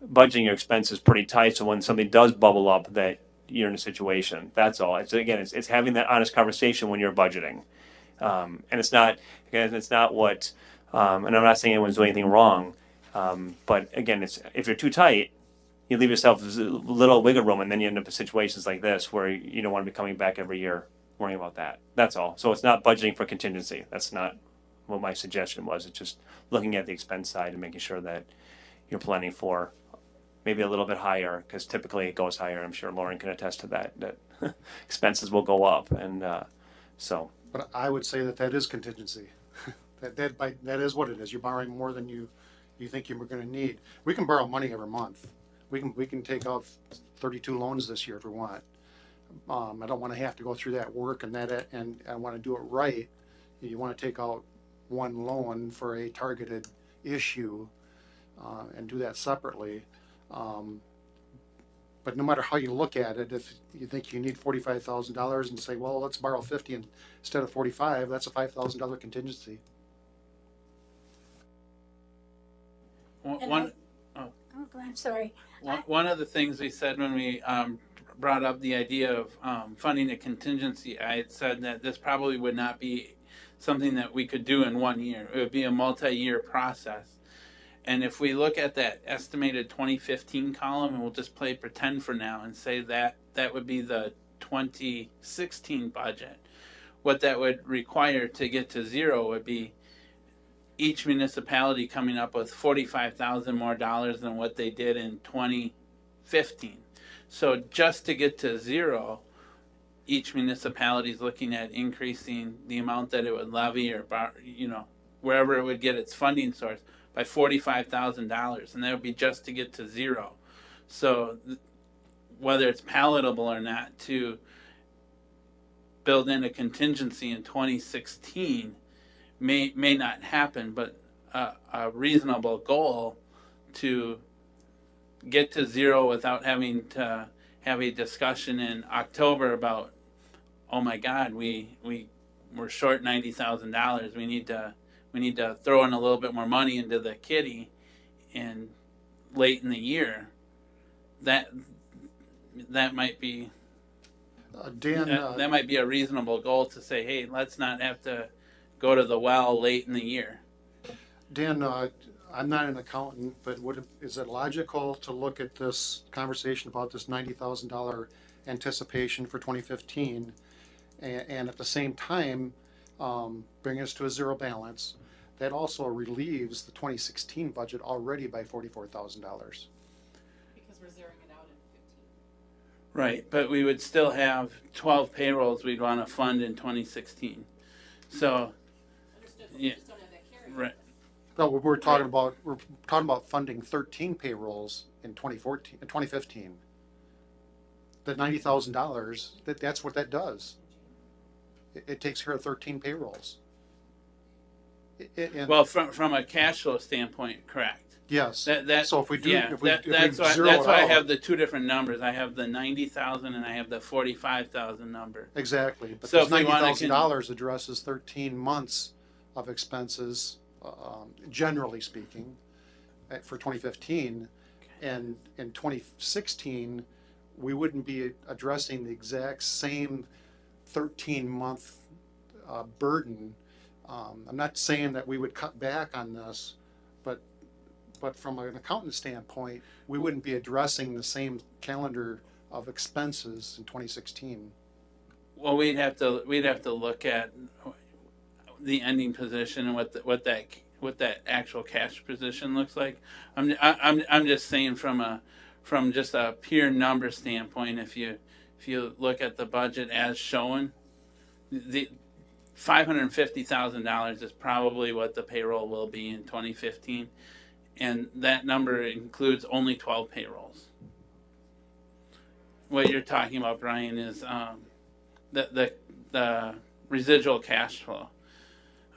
Speaker 8: budgeting your expenses pretty tight so when something does bubble up that you're in a situation? That's all. It's having that honest conversation when you're budgeting, and it's not what. And I'm not saying anyone's doing anything wrong, but again, if you're too tight, you leave yourself little wiggle room, and then you end up in situations like this where you don't want to be coming back every year worrying about that. That's all. So it's not budgeting for contingency. That's not what my suggestion was. It's just looking at the expense side and making sure that you're planning for maybe a little bit higher, because typically it goes higher. I'm sure Lauren can attest to that, that expenses will go up. And so,
Speaker 6: But I would say that is contingency. That is what it is. You're borrowing more than you think you're gonna need. We can borrow money every month. We can take out 32 loans this year if we want. I don't wanna have to go through that work and I wanna do it right. You wanna take out one loan for a targeted issue, and do that separately. But no matter how you look at it, if you think you need $45,000 and say, well, let's borrow 50 instead of 45, that's a $5,000 contingency.
Speaker 13: One,
Speaker 2: Oh, I'm sorry.
Speaker 13: one of the things we said when we brought up the idea of funding a contingency, I had said that this probably would not be something that we could do in 1 year. It would be a multi-year process. And if we look at that estimated 2015 column, and we'll just play pretend for now and say that that would be the 2016 budget, what that would require to get to zero would be each municipality coming up with $45,000 more dollars than what they did in 2015. So just to get to zero, each municipality is looking at increasing the amount that it would levy or, wherever it would get its funding source by $45,000, and that would be just to get to zero. So whether it's palatable or not to build in a contingency in 2016 may not happen, but a reasonable goal to get to zero without having to have a discussion in October about, oh my God, we're short $90,000. We need to throw in a little bit more money into the kitty, and late in the year, that might be
Speaker 6: Dan,
Speaker 13: that might be a reasonable goal to say, hey, let's not have to go to the well late in the year.
Speaker 6: Dan, I'm not an accountant, but is it logical to look at this conversation about this $90,000 anticipation for 2015, and at the same time bring us to a zero balance? That also relieves the 2016 budget already by $44,000.
Speaker 1: Because we're zeroing it out in 15.
Speaker 13: Right, but we would still have 12 payrolls we'd want to fund in 2016. So,
Speaker 1: Understood,
Speaker 13: yeah,
Speaker 1: we just don't have that carry.
Speaker 13: right.
Speaker 6: No, we're talking about funding 13 payrolls in 2015. The $90,000, that's what that does. It takes care of 13 payrolls.
Speaker 13: Well, from a cash flow standpoint, correct.
Speaker 6: Yes.
Speaker 13: That
Speaker 6: So if we do,
Speaker 13: yeah,
Speaker 6: if we
Speaker 13: that's
Speaker 6: zero
Speaker 13: why
Speaker 6: it
Speaker 13: I
Speaker 6: out-
Speaker 13: have the two different numbers. I have the 90,000 and I have the 45,000 number.
Speaker 6: Exactly, but
Speaker 13: So
Speaker 6: this
Speaker 13: if we wanna
Speaker 6: $90,000 addresses 13 months of expenses, generally speaking, for 2015, and in 2016, we wouldn't be addressing the exact same 13-month burden. I'm not saying that we would cut back on this, but from an accountant standpoint, we wouldn't be addressing the same calendar of expenses in 2016.
Speaker 13: Well, we'd have to look at the ending position and what that actual cash position looks like. I'm just saying from just a pure number standpoint, if you look at the budget as shown, the $550,000 is probably what the payroll will be in 2015, and that number includes only 12 payrolls. What you're talking about, Brian, is the residual cash flow,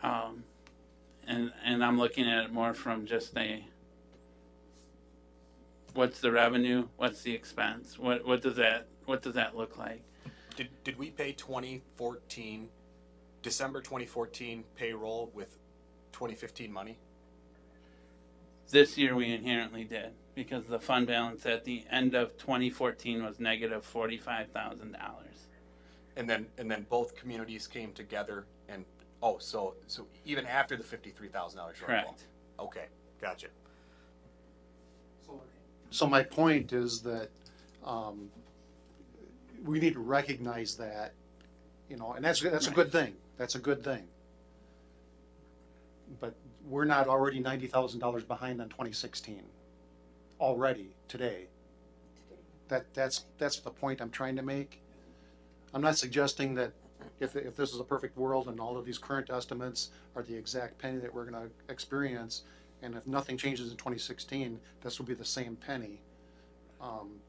Speaker 13: and I'm looking at it more from just what's the revenue, what's the expense, what does that look like?
Speaker 12: Did we pay 2014, December 2014 payroll with 2015 money?
Speaker 13: This year we inherently did, because the fund balance at the end of 2014 was negative $45,000.
Speaker 12: And then both communities came together and so even after the $53,000 shortfall.
Speaker 13: Correct.
Speaker 12: Okay, gotcha.
Speaker 6: So my point is that we need to recognize that, and that's a good thing. That's a good thing. But we're not already $90,000 behind on 2016. already today. That's the point I'm trying to make. I'm not suggesting that if this is a perfect world and all of these current estimates are the exact penny that we're gonna experience, and if nothing changes in 2016, this will be the same penny. I'm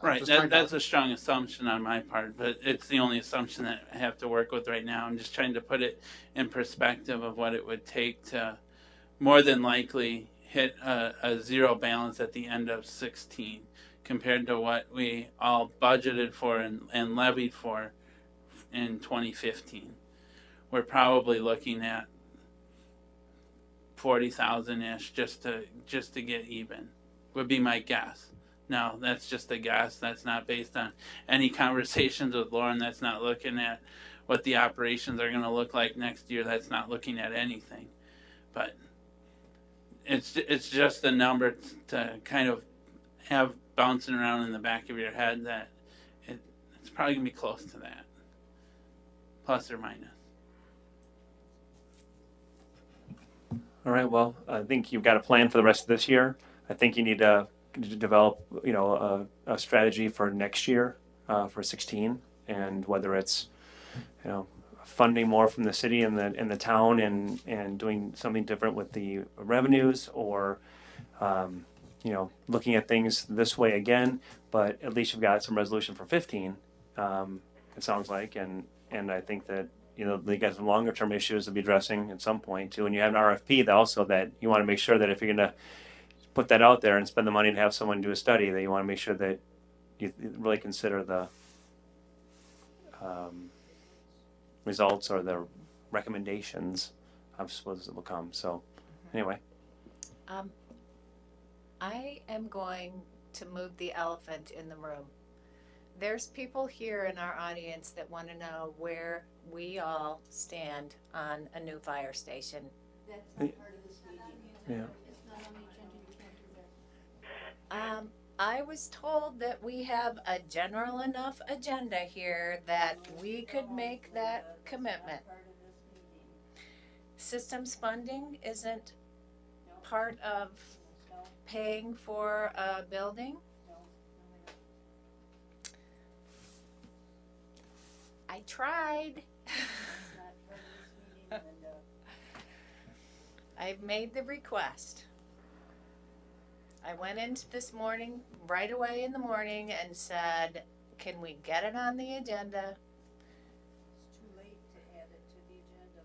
Speaker 13: Right,
Speaker 6: just trying to-
Speaker 13: that's a strong assumption on my part, but it's the only assumption that I have to work with right now. I'm just trying to put it in perspective of what it would take to more than likely hit a zero balance at the end of 16 compared to what we all budgeted for and levied for in 2015. We're probably looking at 40,000-ish just to get even, would be my guess. Now, that's just a guess. That's not based on any conversations with Lauren. That's not looking at what the operations are going to look like next year. That's not looking at anything. But it's just a number to kind of have bouncing around in the back of your head that it's probably going to be close to that, plus or minus.
Speaker 8: All right, well, I think you've got a plan for the rest of this year. I think you need to develop, a strategy for next year, for 16, and whether it's, funding more from the city and the town and doing something different with the revenues, or, looking at things this way again, but at least you've got some resolution for 15, it sounds like, and I think that, they got some longer term issues to be addressing at some point too, and you have an RFP that also that you want to make sure that if you're going to put that out there and spend the money to have someone do a study, that you want to make sure that you really consider the results or the recommendations, I suppose, that will come. So, anyway.
Speaker 10: I am going to move the elephant in the room. There's people here in our audience that want to know where we all stand on a new fire station.
Speaker 2: That's not part of this meeting.
Speaker 8: Yeah.
Speaker 2: It's not on the agenda, you can't do that.
Speaker 10: I was told that we have a general enough agenda here that we could make that commitment. Systems funding isn't part of paying for a building. I tried. I've made the request. I went into this morning, right away in the morning, and said, can we get it on the agenda?
Speaker 2: It's too late to add it to the agenda,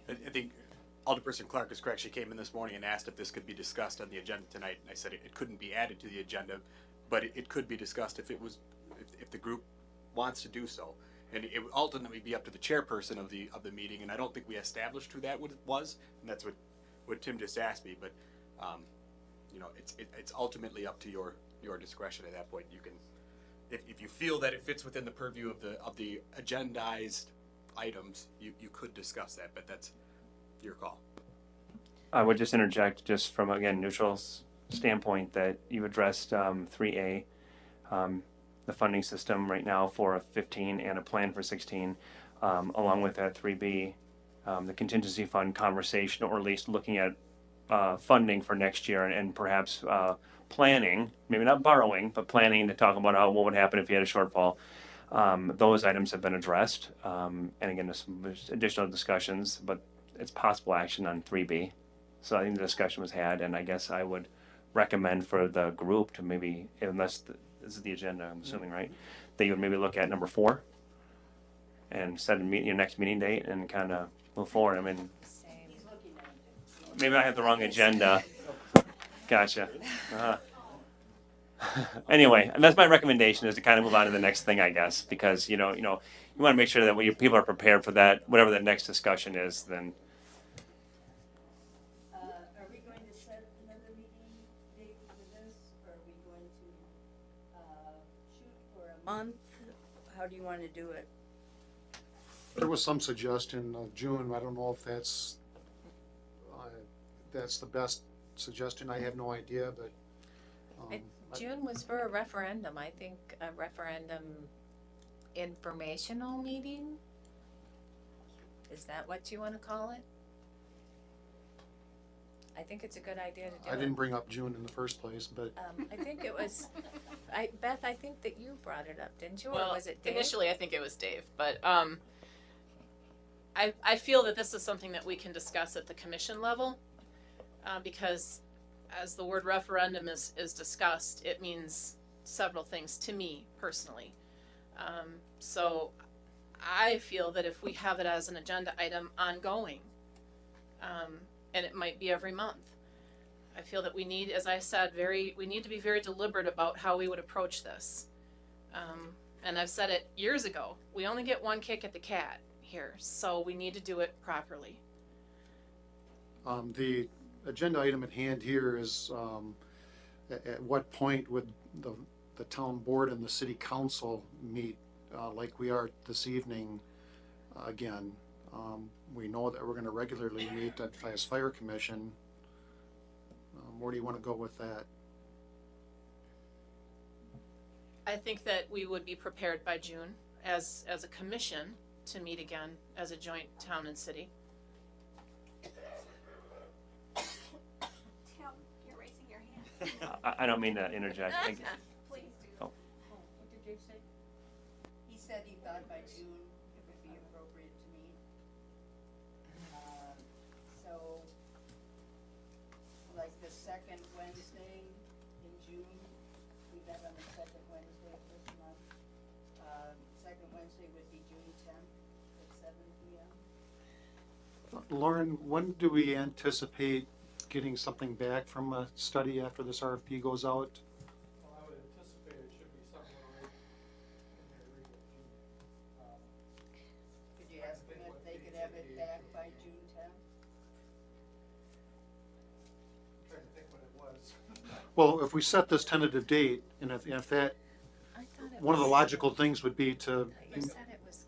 Speaker 2: Linda.
Speaker 12: I think Alderperson Clark is correct. She came in this morning and asked if this could be discussed on the agenda tonight. And I said it couldn't be added to the agenda, but it could be discussed if the group wants to do so. And it would ultimately be up to the chairperson of the meeting. And I don't think we established who that was, and that's what Tim just asked me. But it's ultimately up to your discretion at that point. You can, if you feel that it fits within the purview of the agendized items, you could discuss that. But that's your call.
Speaker 8: I would just interject, just from, again, neutral standpoint, that you addressed 3A, the funding system right now for 15 and a plan for 16, along with that 3B, the contingency fund conversation, or at least looking at funding for next year and perhaps planning, maybe not borrowing, but planning to talk about what would happen if you had a shortfall. Those items have been addressed, and again, there's additional discussions, but it's possible action on 3B. So I think the discussion was had, and I guess I would recommend for the group to maybe, unless this is the agenda, I'm assuming, right, that you would maybe look at number 4 and set your next meeting date and kind of move forward. I mean, maybe I have the wrong agenda. Gotcha. Anyway, and that's my recommendation, is to kind of move on to the next thing, I guess, because you want to make sure that when people are prepared for that, whatever the next discussion is, then.
Speaker 2: Are we going to set another meeting date for this, or are we going to shoot for a month? How do you want to do it?
Speaker 6: There was some suggestion of June. I don't know if that's the best suggestion. I have no idea, but.
Speaker 10: June was for a referendum. I think a referendum informational meeting. Is that what you want to call it? I think it's a good idea to do
Speaker 6: I
Speaker 10: it.
Speaker 6: didn't bring up June in the first place, but
Speaker 10: I think it was, Beth, I think that you brought it up, didn't you, or
Speaker 1: Well,
Speaker 10: was it Dave?
Speaker 1: initially I think it was Dave, but I feel that this is something that we can discuss at the commission level, because as the word referendum is discussed, it means several things to me personally. So I feel that if we have it as an agenda item ongoing, and it might be every month, I feel that we need, as I said, we need to be very deliberate about how we would approach this. And I've said it years ago, we only get one kick at the cat here, so we need to do it properly.
Speaker 6: the agenda item at hand here is, at what point would the town board and the city council meet, like we are this evening, again? We know that we're gonna regularly meet at as fire commission. Where do you wanna go with that?
Speaker 1: I think that we would be prepared by June as a commission to meet again as a joint town and city.
Speaker 4: Tim, you're raising your hand.
Speaker 8: I don't mean to interject.
Speaker 4: Please do.
Speaker 8: Oh.
Speaker 3: What did Dave say? He said he thought by June it would be appropriate to meet. So, like the second Wednesday in June, we met on the second Wednesday of this month. Second Wednesday would be June 10th at 7 p.m.
Speaker 6: Lauren, when do we anticipate getting something back from a study after this RFP goes out?
Speaker 9: Well, I would anticipate it should be somewhere right in there, read it, June.
Speaker 3: Could you ask them if they could have it back by June 10th?
Speaker 9: Trying to think what it was.
Speaker 6: Well, if we set this tentative date, and if that,
Speaker 10: I thought it
Speaker 6: one of the
Speaker 10: was-
Speaker 6: logical things would be to,
Speaker 10: You said it was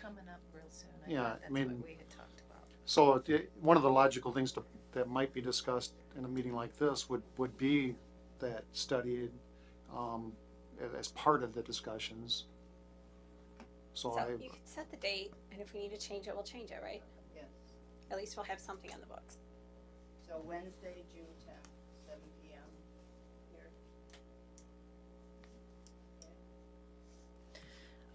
Speaker 10: coming up real soon.
Speaker 6: Yeah,
Speaker 10: thought
Speaker 6: I
Speaker 10: that's
Speaker 6: mean-
Speaker 10: what we had talked about.
Speaker 6: so one of the logical things that might be discussed in a meeting like this would be that study, as part of the discussions. So
Speaker 4: So
Speaker 6: I,
Speaker 4: you can set the date, and if we need to change it, we'll change it, right?
Speaker 3: Yes.
Speaker 4: At least we'll have something on the books.
Speaker 3: So Wednesday, June 10th, 7 p.m. here.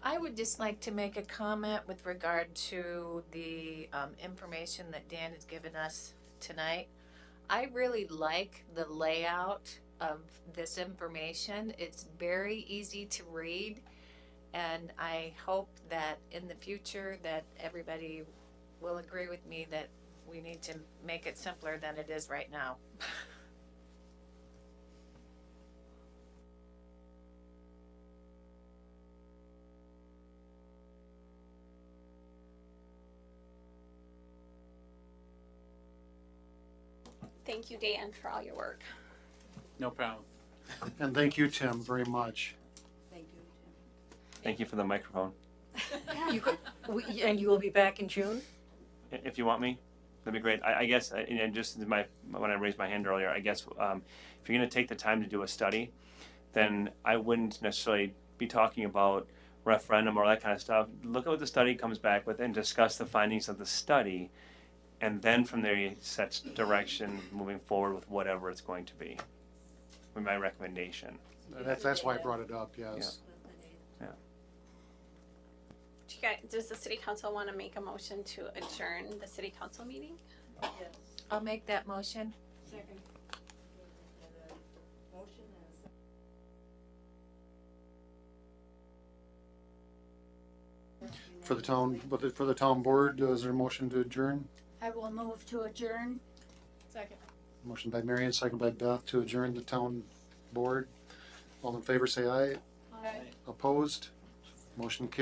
Speaker 10: I would just like to make a comment with regard to the information that Dan has given us tonight. I really like the layout of this information. It's very easy to read, and I hope that in the future that everybody will agree with me that we need to make it simpler than it is right now.
Speaker 4: Thank you, Dan, for all your work.
Speaker 13: No problem.
Speaker 6: and thank you, Tim, very much.
Speaker 3: Thank you, Tim.
Speaker 8: Thank you for the microphone.
Speaker 14: And you will be back in June?
Speaker 8: If you want me, that'd be great. I guess, and just when I raised my hand earlier, I guess if you're going to take the time to do a study, then I wouldn't necessarily be talking about referendum or that kind of stuff. Look at what the study comes back with and discuss the findings of the study, and then from there you set direction moving forward with whatever it's going to be. With my recommendation.
Speaker 6: That's why I brought it up, yes.
Speaker 4: Does the city council want to make a motion to adjourn the city council meeting?
Speaker 3: Yes.
Speaker 10: I'll make that motion.
Speaker 3: Second. Motion and a
Speaker 6: For the town board, is there a motion to adjourn?
Speaker 2: I will move to adjourn.
Speaker 1: Second.
Speaker 6: Motion by Marion, second by Beth to adjourn the town board. All in favor say aye.
Speaker 2: Aye.
Speaker 6: Opposed? Motion carries.